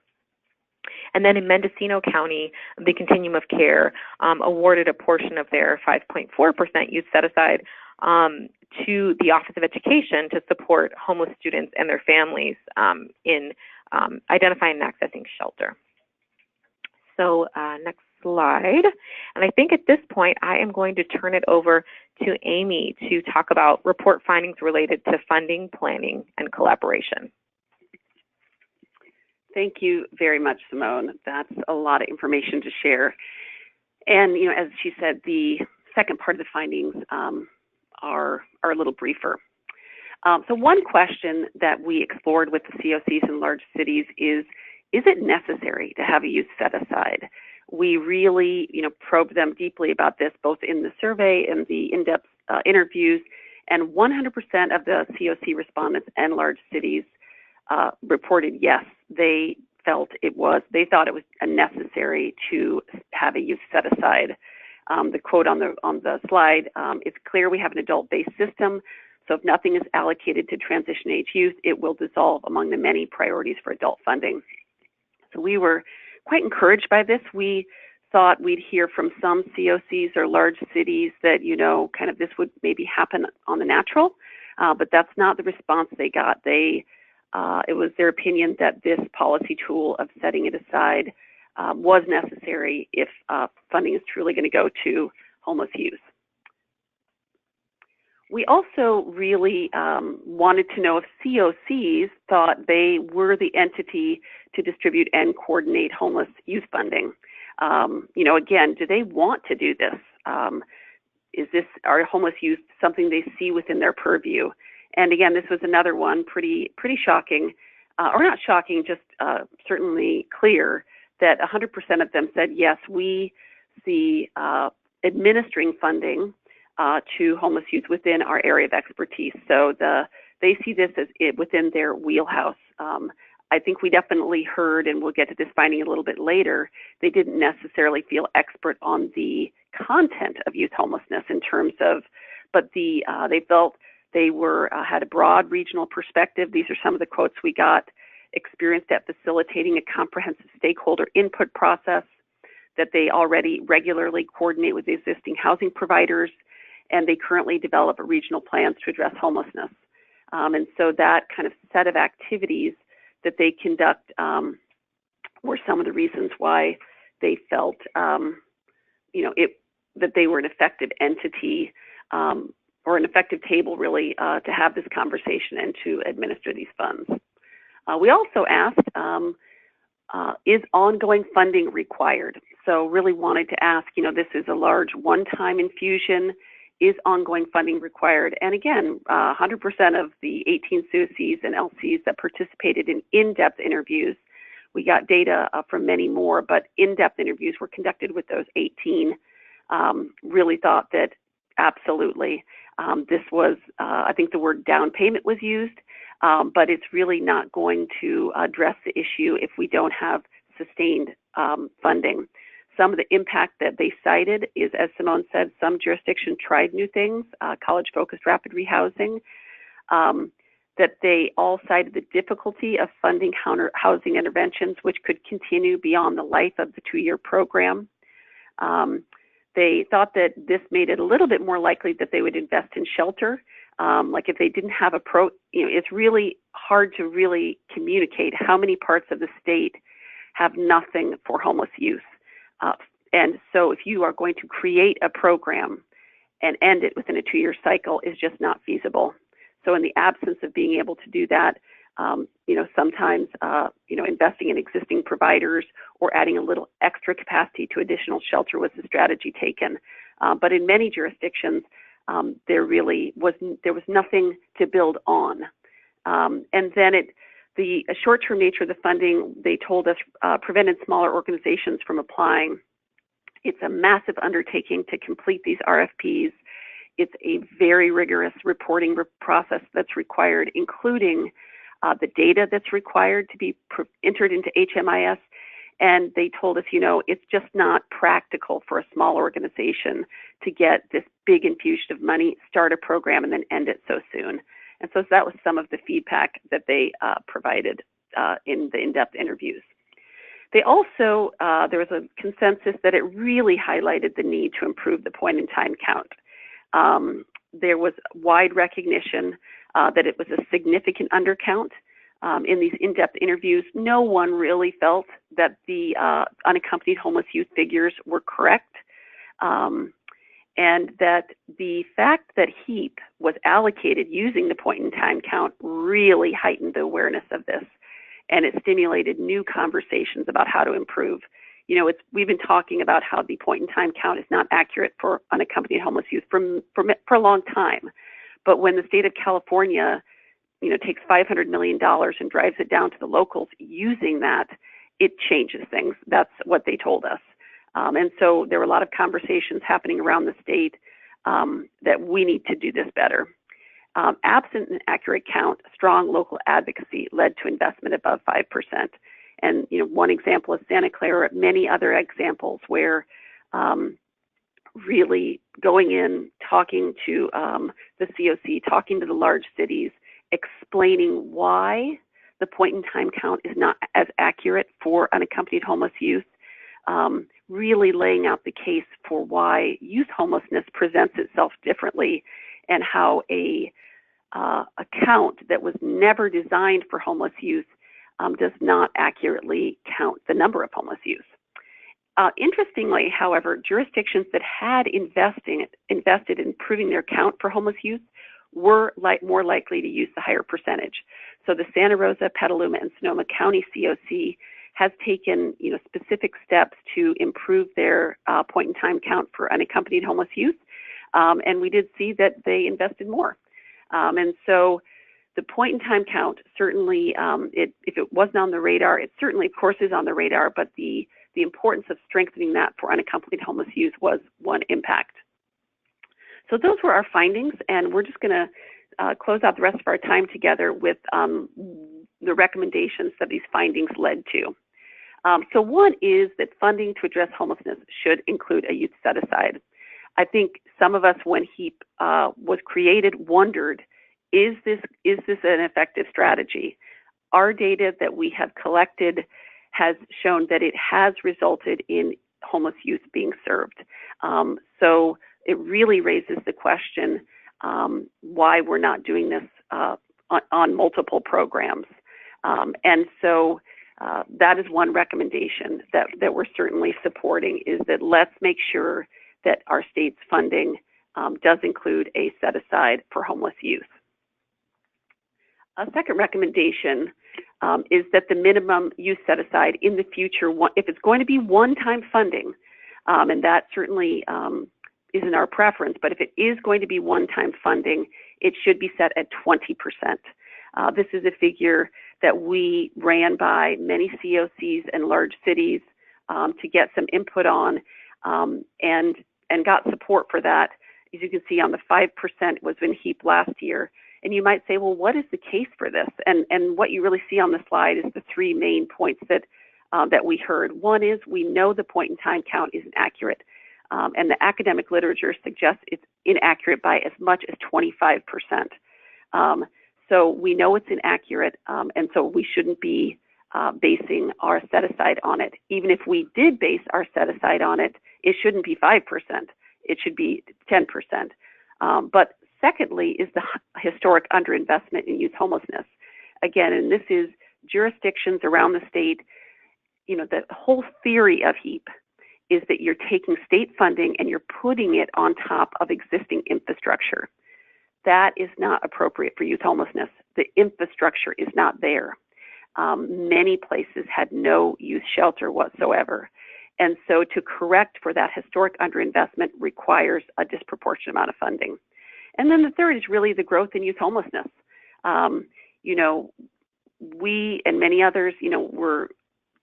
And then in Mendocino County, the continuum of care awarded a portion of their 5.4% youth set aside to the Office of Education to support homeless students and their families in identifying and accessing shelter. So next slide. And I think at this point, I am going to turn it over to Amy to talk about report findings related to funding, planning, and collaboration. Thank you very much, Simone. That's a lot of information to share. And, you know, as she said, the second part of the findings are a little briefer. So one question that we explored with the COCs in large cities is it necessary to have a youth set aside? We really, you know, probed them deeply about this, both in the survey and the in-depth interviews, and 100% of the COC respondents in large cities reported yes, they thought it was necessary to have a youth set aside. The quote on the slide, it's clear we have an adult-based system, so if nothing is allocated to transition age youth, it will dissolve among the many priorities for adult funding. So we were quite encouraged by this. We thought we'd hear from some COCs or large cities that, kind of this would maybe happen on the natural, but that's not the response they got. It was their opinion that this policy tool of setting it aside was necessary if funding is truly going to go to homeless youth. We also really wanted to know if COCs thought they were the entity to distribute and coordinate homeless youth funding. Again, do they want to do this? Are homeless youth something they see within their purview? And again, this was another one pretty shocking, or not shocking, just certainly clear that 100% of them said, yes, we see administering funding to homeless youth within our area of expertise. So they see this as within their wheelhouse. I think we definitely heard, and we'll get to this finding a little bit later, they didn't necessarily feel expert on the content of youth homelessness in terms of, but they felt they had a broad regional perspective. These are some of the quotes we got: experienced at facilitating a comprehensive stakeholder input process, that they already regularly coordinate with existing housing providers, and they currently develop regional plans to address homelessness. And so that kind of set of activities that they conduct were some of the reasons why they felt, that they were an effective entity or an effective table, really, to have this conversation and to administer these funds. We also asked, is ongoing funding required? So really wanted to ask, this is a large one-time infusion. Is ongoing funding required? And again, 100% of the 18 SUSIs and LCs that participated in in-depth interviews, we got data from many more, but in-depth interviews were conducted with those 18, really thought that absolutely. This was, I think the word down payment was used, but it's really not going to address the issue if we don't have sustained funding. Some of the impact that they cited is, as Simone said, some jurisdictions tried new things, college-focused rapid rehousing, that they all cited the difficulty of funding housing interventions, which could continue beyond the life of the 2-year program. They thought that this made it a little bit more likely that they would invest in shelter. Like if they didn't have it's really hard to really communicate how many parts of the state have nothing for homeless youth. And so if you are going to create a program and end it within a 2-year cycle is just not feasible. So in the absence of being able to do that, sometimes, investing in existing providers or adding a little extra capacity to additional shelter was the strategy taken. But in many jurisdictions, there was nothing to build on. And then the short-term nature of the funding, they told us, prevented smaller organizations from applying. It's a massive undertaking to complete these RFPs. It's a very rigorous reporting process that's required, including the data that's required to be entered into HMIS. And they told us, it's just not practical for a small organization to get this big infusion of money, start a program, and then end it so soon. And so that was some of the feedback that they provided in the in-depth interviews. They also, there was a consensus that it really highlighted the need to improve the point-in-time count. There was wide recognition that it was a significant undercount. In these in-depth interviews, no one really felt that the unaccompanied homeless youth figures were correct. And that the fact that HEAP was allocated using the point-in-time count really heightened the awareness of this, and it stimulated new conversations about how to improve. We've been talking about how the point-in-time count is not accurate for unaccompanied homeless youth for a long time, but when the state of California, takes $500 million and drives it down to the locals using that, it changes things. That's what they told us. And so there were a lot of conversations happening around the state that we need to do this better. Absent an accurate count, strong local advocacy led to investment above 5%. And, one example is Santa Clara, many other examples where really going in, talking to the COC, talking to the large cities, explaining why the point-in-time count is not as accurate for unaccompanied homeless youth, really laying out the case for why youth homelessness presents itself differently, and how a count that was never designed for homeless youth does not accurately count the number of homeless youth. Interestingly, however, jurisdictions that had invested in improving their count for homeless youth were more likely to use the higher percentage. So the Santa Rosa, Petaluma, and Sonoma County COC has taken specific steps to improve their point-in-time count for unaccompanied homeless youth, and we did see that they invested more. And so the point-in-time count certainly, if it wasn't on the radar, it certainly, of course, is on the radar, but the importance of strengthening that for unaccompanied homeless youth was one impact. So those were our findings, and we're just going to close out the rest of our time together with the recommendations that these findings led to. So one is that funding to address homelessness should include a youth set-aside. I think some of us, when HEAP was created, wondered, is this an effective strategy? Our data that we have collected has shown that it has resulted in homeless youth being served. So it really raises the question why we're not doing this on multiple programs. And so that is one recommendation that we're certainly supporting, is that let's make sure that our state's funding does include a set-aside for homeless youth. A second recommendation is that the minimum youth set-aside in the future, if it's going to be one-time funding, and that certainly isn't our preference, but if it is going to be one-time funding, it should be set at 20%. This is a figure that we ran by many COCs and large cities to get some input on, and got support for that. As you can see, on the 5% was in HEAP last year. And you might say, well, what is the case for this? And what you really see on the slide is the three main points that we heard. One is, we know the point-in-time count isn't accurate, and the academic literature suggests it's inaccurate by as much as 25%. So we know it's inaccurate, and so we shouldn't be basing our set-aside on it. Even if we did base our set-aside on it, it shouldn't be 5%. It should be 10%. But secondly is the historic underinvestment in youth homelessness. Again, and this is jurisdictions around the state, the whole theory of HEAP is that you're taking state funding and you're putting it on top of existing infrastructure. That is not appropriate for youth homelessness. The infrastructure is not there. Many places had no youth shelter whatsoever. And so to correct for that historic underinvestment requires a disproportionate amount of funding. And then the third is really the growth in youth homelessness. We and many others,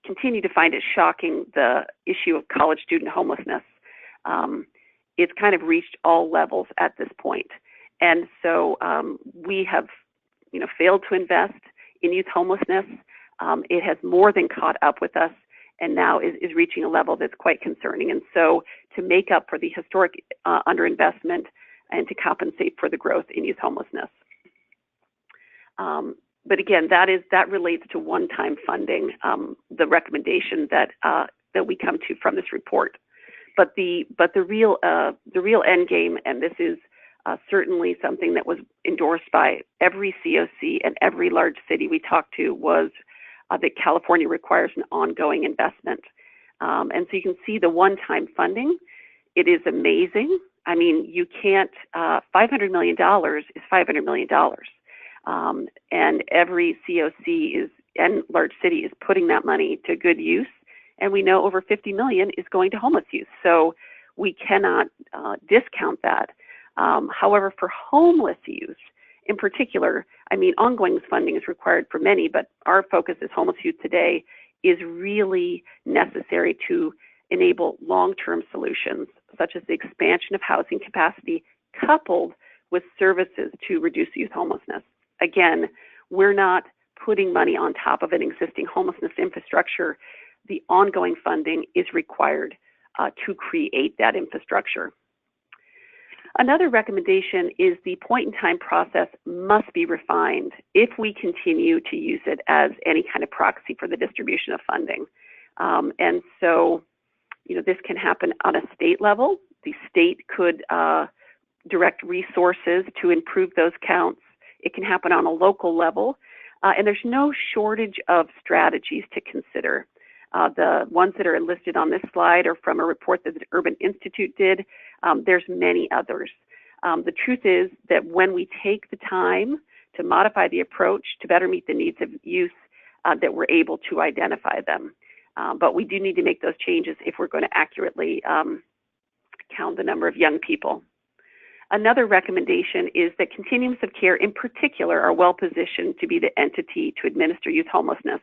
continue to find it shocking, the issue of college student homelessness. It's kind of reached all levels at this point. And so we have, failed to invest in youth homelessness. It has more than caught up with us, and now is reaching a level that's quite concerning. And so to make up for the historic underinvestment and to compensate for the growth in youth homelessness. But again, that relates to one-time funding, the recommendation that we come to from this report. But the real end game, and this is certainly something that was endorsed by every COC and every large city we talked to, was that California requires an ongoing investment. And so you can see the one-time funding. It is amazing. I mean, you can't, $500 million is $500 million. And every COC and large city is putting that money to good use. And we know over 50 million is going to homeless youth. So we cannot discount that. However, for homeless youth in particular, ongoing funding is required for many, but our focus as homeless youth today is really necessary to enable long-term solutions, such as the expansion of housing capacity coupled with services to reduce youth homelessness. Again, we're not putting money on top of an existing homelessness infrastructure. The ongoing funding is required to create that infrastructure. Another recommendation is the point-in-time process must be refined if we continue to use it as any kind of proxy for the distribution of funding. And so, this can happen on a state level. The state could direct resources to improve those counts. It can happen on a local level. And there's no shortage of strategies to consider. The ones that are listed on this slide are from a report that the Urban Institute did. There's many others. The truth is that when we take the time to modify the approach to better meet the needs of youth, that we're able to identify them. But we do need to make those changes if we're going to accurately count the number of young people. Another recommendation is that continuums of care in particular are well positioned to be the entity to administer youth homelessness.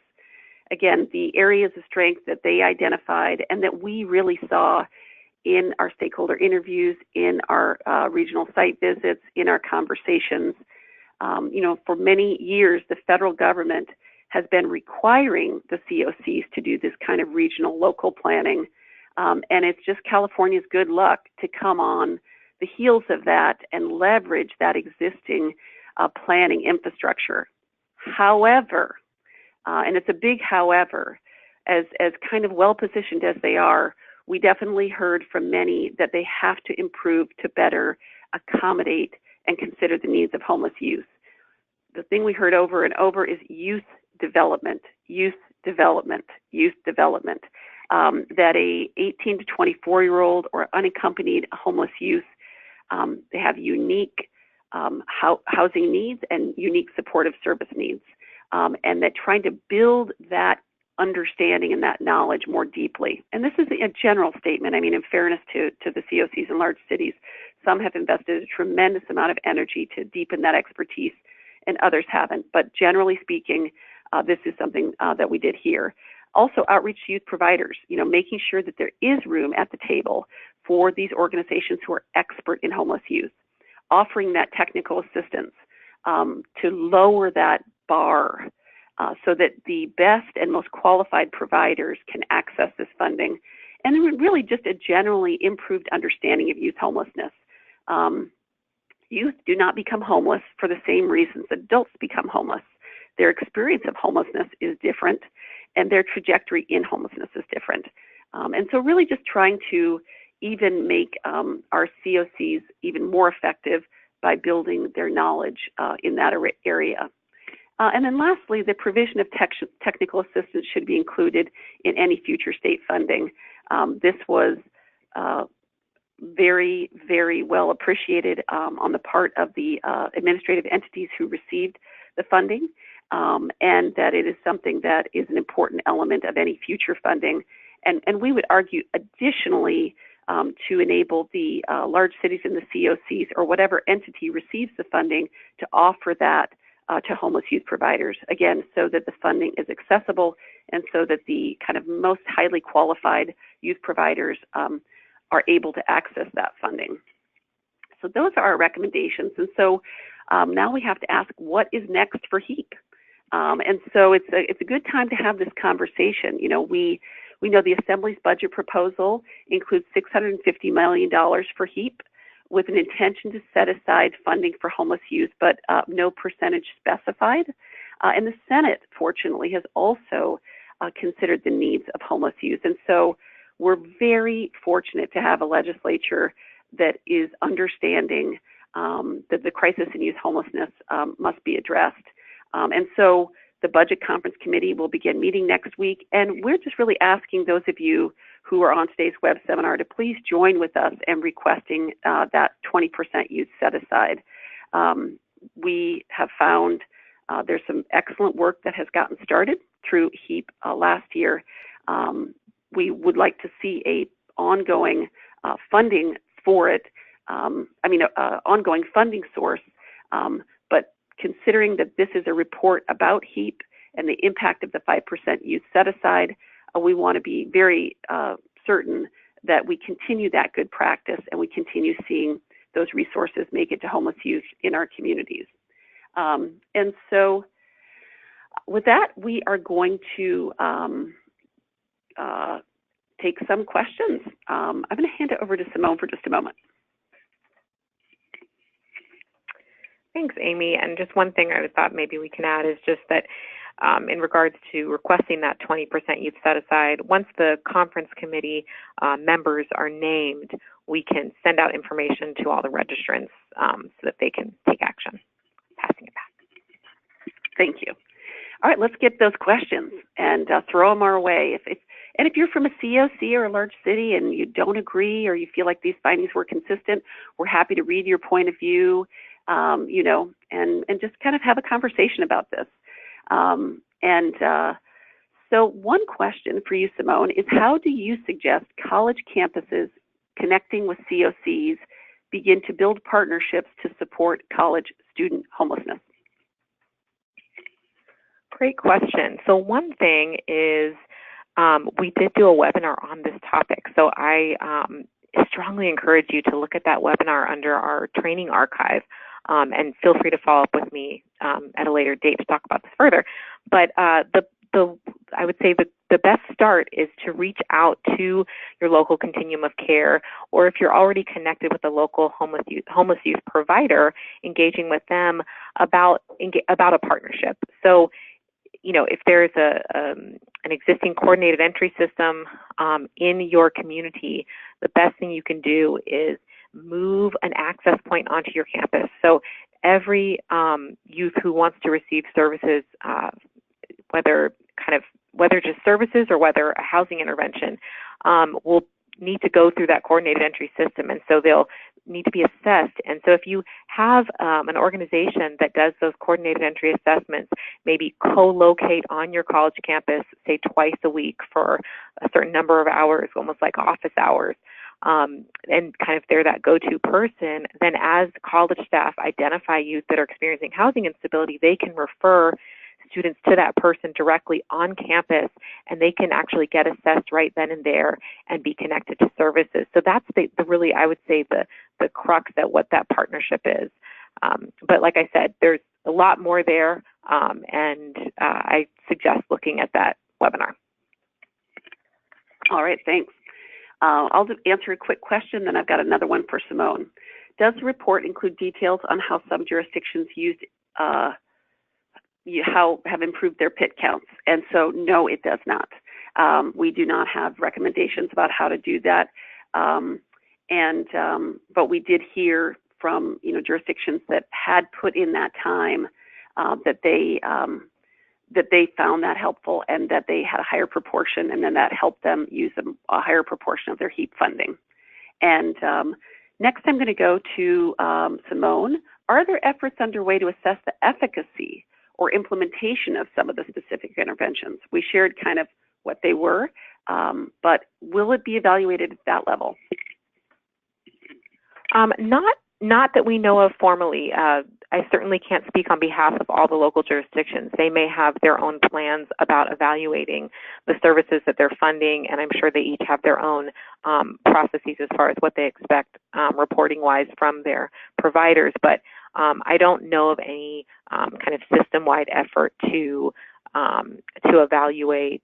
Again, the areas of strength that they identified and that we really saw in our stakeholder interviews, in our regional site visits, in our conversations. For many years, the federal government has been requiring the COCs to do this kind of regional local planning. And it's just California's good luck to come on the heels of that and leverage that existing planning infrastructure. However, and it's a big however, as kind of well positioned as they are, we definitely heard from many that they have to improve to better accommodate and consider the needs of homeless youth. The thing we heard over and over is youth development, youth development, youth development. That a 18 to 24-year-old or unaccompanied homeless youth, they have unique housing needs and unique supportive service needs. And that trying to build that understanding and that knowledge more deeply. And this is a general statement. I mean, in fairness to the COCs in large cities, some have invested a tremendous amount of energy to deepen that expertise and others haven't. But generally speaking, this is something that we did here. Also, outreach to youth providers, making sure that there is room at the table for these organizations who are expert in homeless youth, offering that technical assistance to lower that bar so that the best and most qualified providers can access this funding, and really just a generally improved understanding of youth homelessness. Youth do not become homeless for the same reasons adults become homeless. Their experience of homelessness is different, and their trajectory in homelessness is different. And so really just trying to even make our COCs even more effective by building their knowledge in that area. And then lastly, the provision of technical assistance should be included in any future state funding. This was very, very well appreciated on the part of the administrative entities who received the funding, and that it is something that is an important element of any future funding. And we would argue additionally to enable the large cities and the COCs or whatever entity receives the funding to offer that to homeless youth providers, again, so that the funding is accessible and so that the kind of most highly qualified youth providers are able to access that funding. So those are our recommendations. And so now we have to ask, what is next for HEAP? And so it's a good time to have this conversation. We know the Assembly's budget proposal includes $650 million for HEAP, with an intention to set aside funding for homeless youth, but no percentage specified. And the Senate, fortunately, has also considered the needs of homeless youth. And so we're very fortunate to have a legislature that is understanding that the crisis in youth homelessness must be addressed. And so the Budget Conference Committee will begin meeting next week, and we're just really asking those of you who are on today's web seminar to please join with us in requesting that 20% youth set aside. We have found there's some excellent work that has gotten started through HEAP last year. We would like to see a ongoing funding for it, ongoing funding source, but considering that this is a report about HEAP and the impact of the 5% youth set aside, we want to be very certain that we continue that good practice and we continue seeing those resources make it to homeless youth in our communities. And so with that, we are going to take some questions. I'm going to hand it over to Simone for just a moment. Thanks, Amy. And just one thing I thought maybe we can add is just that in regards to requesting that 20% youth set aside, once the conference committee members are named, we can send out information to all the registrants so that they can take action. Passing it back. Thank you. All right, let's get those questions and throw them our way. And if you're from a COC or a large city and you don't agree or you feel like these findings were consistent, we're happy to read your point of view, you know, and just kind of have a conversation about this. So one question for you, Simone, is how do you suggest college campuses connecting with COCs begin to build partnerships to support college student homelessness? Great question. So one thing is we did do a webinar on this topic. So I strongly encourage you to look at that webinar under our training archive, and feel free to follow up with me at a later date to talk about this further. But I would say the best start is to reach out to your local continuum of care, or if you're already connected with a local homeless youth provider, engaging with them about a partnership. So, you know, if there's an existing coordinated entry system in your community, the best thing you can do is move an access point onto your campus. So every youth who wants to receive services, whether just services or whether a housing intervention, will need to go through that coordinated entry system, and so they'll need to be assessed. And so if you have an organization that does those coordinated entry assessments, maybe co-locate on your college campus, say twice a week for a certain number of hours, almost like office hours, and kind of they're that go-to person, then as college staff identify youth that are experiencing housing instability, they can refer students to that person directly on campus, and they can actually get assessed right then and there and be connected to services. So that's the really, I would say, the crux at what that partnership is. But like I said, there's a lot more there, and I suggest looking at that webinar. All right, thanks. I'll answer a quick question, then I've got another one for Simone. Does the report include details on how some jurisdictions have improved their PIT counts? And so, no, it does not. We do not have recommendations about how to do that. But we did hear from, you know, jurisdictions that had put in that time that they found that helpful and that they had a higher proportion, and then that helped them use a higher proportion of their HEAP funding. And next, I'm going to go to Simone. Are there efforts underway to assess the efficacy or implementation of some of the specific interventions? We shared kind of what they were, but will it be evaluated at that level? Not that we know of formally. I certainly can't speak on behalf of all the local jurisdictions. They may have their own plans about evaluating the services that they're funding, and I'm sure they each have their own processes as far as what they expect reporting-wise from their providers. But I don't know of any kind of system-wide effort to evaluate.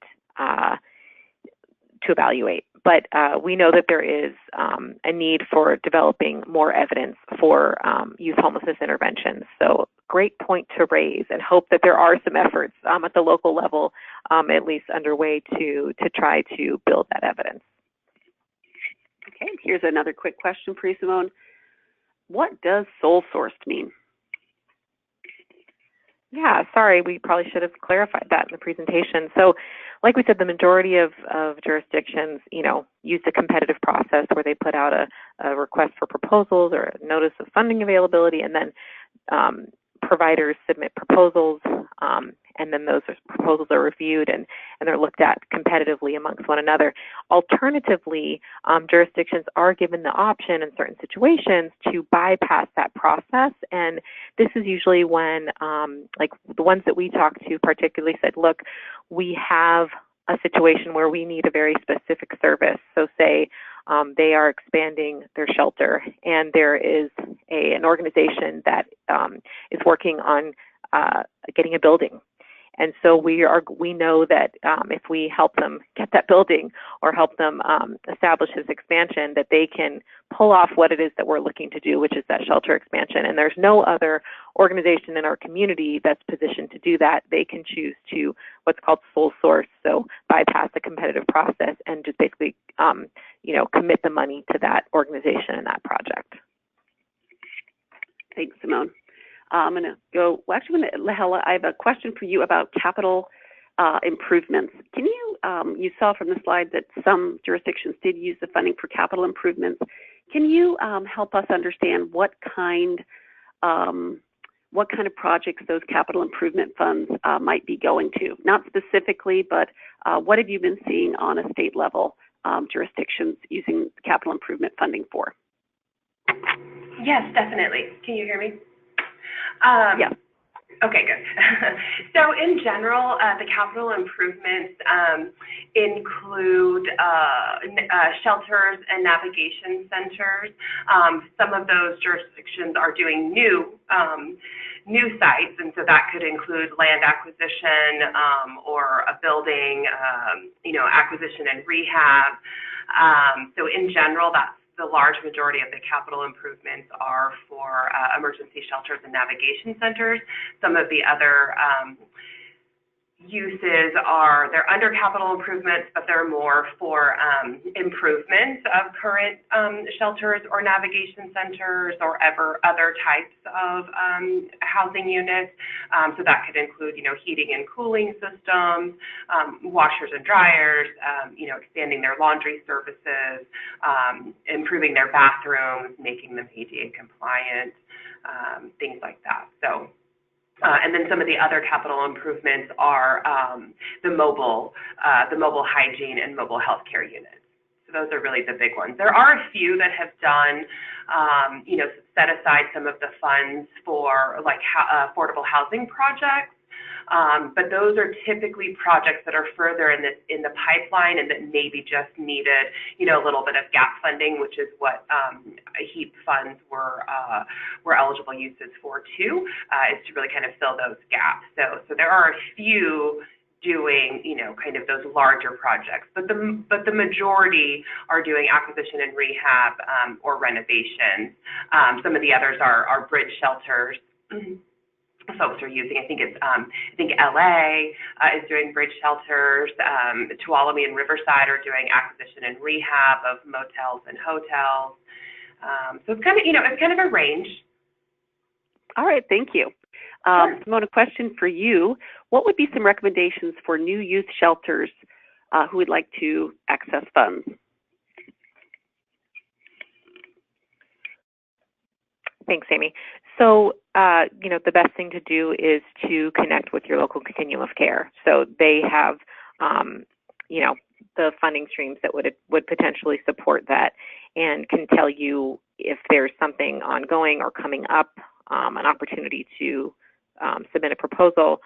But we know that there is a need for developing more evidence for youth homelessness interventions. So great point to raise, and hope that there are some efforts at the local level, at least underway, to try to build that evidence. Okay, here's another quick question for you, Simone. What does sole sourced mean? Yeah, sorry, we probably should have clarified that in the presentation. So, like we said, the majority of jurisdictions, you know, use a competitive process where they put out a request for proposals or a notice of funding availability, and then providers submit proposals, and then those proposals are reviewed and they're looked at competitively amongst one another. Alternatively, jurisdictions are given the option in certain situations to bypass that process, and this is usually when, like the ones that we talked to particularly said, look, we have a situation where we need a very specific service. So say they are expanding their shelter, and there is an organization that is working on getting a building. And so we know that if we help them get that building or help them establish this expansion, that they can pull off what it is that we're looking to do, which is that shelter expansion. And there's no other organization in our community that's positioned to do that. They can choose to what's called sole source, so bypass the competitive process and just basically, commit the money to that organization and that project. Thanks, Simone. I'm going to go, Lahela, I have a question for you about capital improvements. Can you, you saw from the slide that some jurisdictions did use the funding for capital improvements. Can you help us understand what kind of projects those capital improvement funds might be going to? Not specifically, but what have you been seeing on a state level jurisdictions using capital improvement funding for? Yes, definitely. Can you hear me? Yeah. Okay, good. So in general, the capital improvements include shelters and navigation centers. Some of those jurisdictions are doing new sites, and so that could include land acquisition or a building, acquisition and rehab. So in general, that's the large majority of the capital improvements are for emergency shelters and navigation centers. Some of the other uses they're under capital improvements, but they're more for improvements of current shelters or navigation centers or other types of housing units. So that could include, heating and cooling systems, washers and dryers, expanding their laundry services, improving their bathrooms, making them ADA compliant, things like that. So. And then some of the other capital improvements are the mobile hygiene and mobile healthcare units. So those are really the big ones. There are a few that have done, set aside some of the funds for like affordable housing projects. But those are typically projects that are further in the pipeline and that maybe just needed, a little bit of gap funding, which is what HEAP funds were eligible uses for too, is to really kind of fill those gaps. So there are a few doing, kind of those larger projects, but the majority are doing acquisition and rehab or renovations. Some of the others are bridge shelters. Folks are using. I think LA is doing bridge shelters. Tuolumne and Riverside are doing acquisition and rehab of motels and hotels. So it's kind of a range. All right, thank you. Sure. Simone, a question for you. What would be some recommendations for new youth shelters who would like to access funds? Thanks, Amy. So, the best thing to do is to connect with your local continuum of care. So they have, the funding streams that would potentially support that and can tell you if there's something ongoing or coming up, an opportunity to submit a proposal,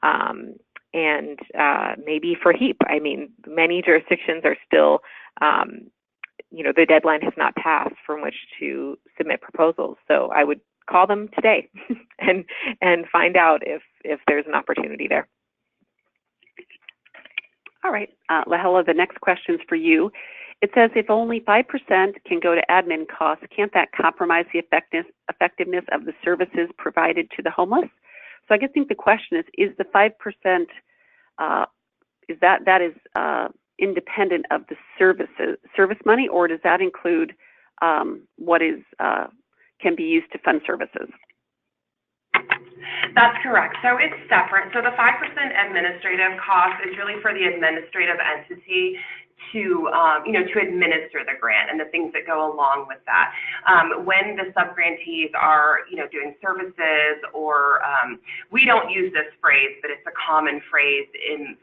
and maybe for HEAP. I mean, many jurisdictions are still, the deadline has not passed from which to submit proposals. So I would call them today and find out if there's an opportunity there. All right, Lahela, the next question is for you. It says if only 5% can go to admin costs, can't that compromise the effectiveness of the services provided to the homeless? So I think the question is the 5%, is that is independent of the service money, or does that include what is can be used to fund services? That's correct. So it's separate. So the 5% administrative cost is really for the administrative entity to administer the grant and the things that go along with that. When the subgrantees are, doing services or we don't use this phrase, but it's a common phrase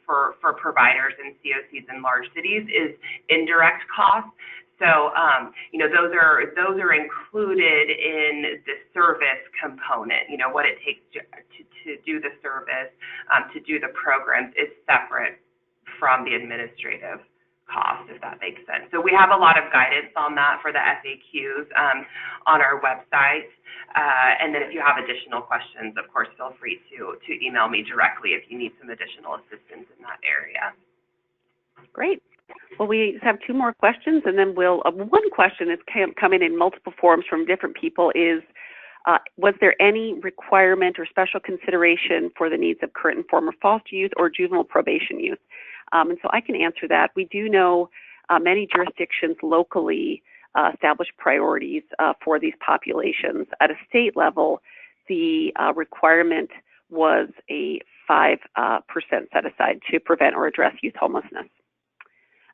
for providers and COCs in large cities is indirect costs. So, those are included in the service component. What it takes to do the service, to do the programs is separate from the administrative cost, if that makes sense. So we have a lot of guidance on that for the FAQs on our website. And then if you have additional questions, of course, feel free to email me directly if you need some additional assistance in that area. Great. Well, we have two more questions, and then we'll, one question that's come in multiple forms from different people is, was there any requirement or special consideration for the needs of current and former foster youth or juvenile probation youth? And so I can answer that. We do know many jurisdictions locally establish priorities for these populations. At a state level, the requirement was a 5% set aside to prevent or address youth homelessness.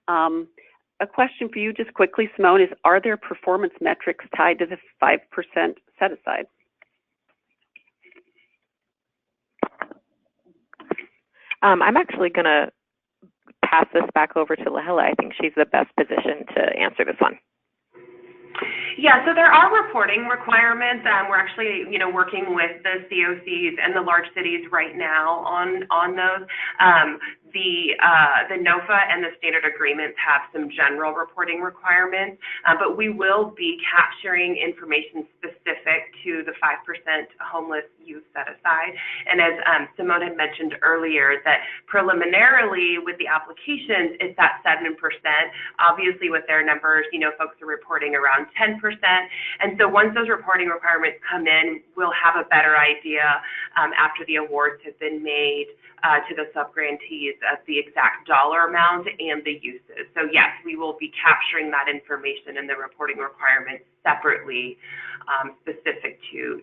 A question for you just quickly, Simone, is are there performance metrics tied to the 5% set aside? I'm actually going to pass this back over to Lahila. I think she's the best position to answer this one. Yeah, so there are reporting requirements. We're actually, working with the COCs and the large cities right now on those. The NOFA and the standard agreements have some general reporting requirements, but we will be capturing information specific to the 5% homeless youth set aside. And as Simone had mentioned earlier, that preliminarily with the applications, it's at 7%. Obviously with their numbers, folks are reporting around 10%. And so once those reporting requirements come in, we'll have a better idea after the awards have been made to the subgrantees of the exact dollar amount and the uses. So yes, we will be capturing that information in the reporting requirements separately, specific to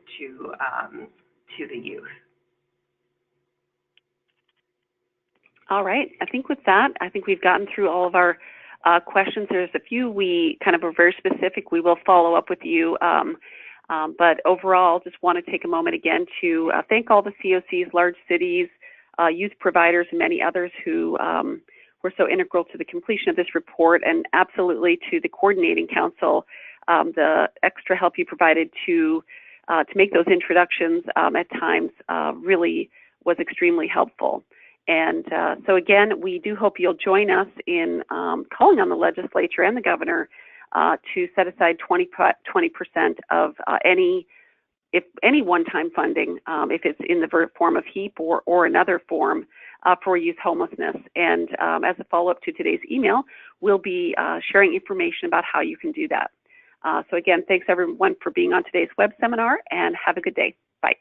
the youth. All right. I think with that, we've gotten through all of our questions. There's a few we kind of are very specific. We will follow up with you. But overall, just want to take a moment again to thank all the COCs, large cities, youth providers, and many others who were so integral to the completion of this report, and absolutely to the coordinating council, the extra help you provided to make those introductions at times really was extremely helpful. And so again, we do hope you'll join us in calling on the legislature and the governor to set aside 20% of any one-time funding, if it's in the form of HEAP or another form for youth homelessness. And as a follow-up to today's email, we'll be sharing information about how you can do that. So again, thanks everyone for being on today's web seminar, and have a good day. Bye.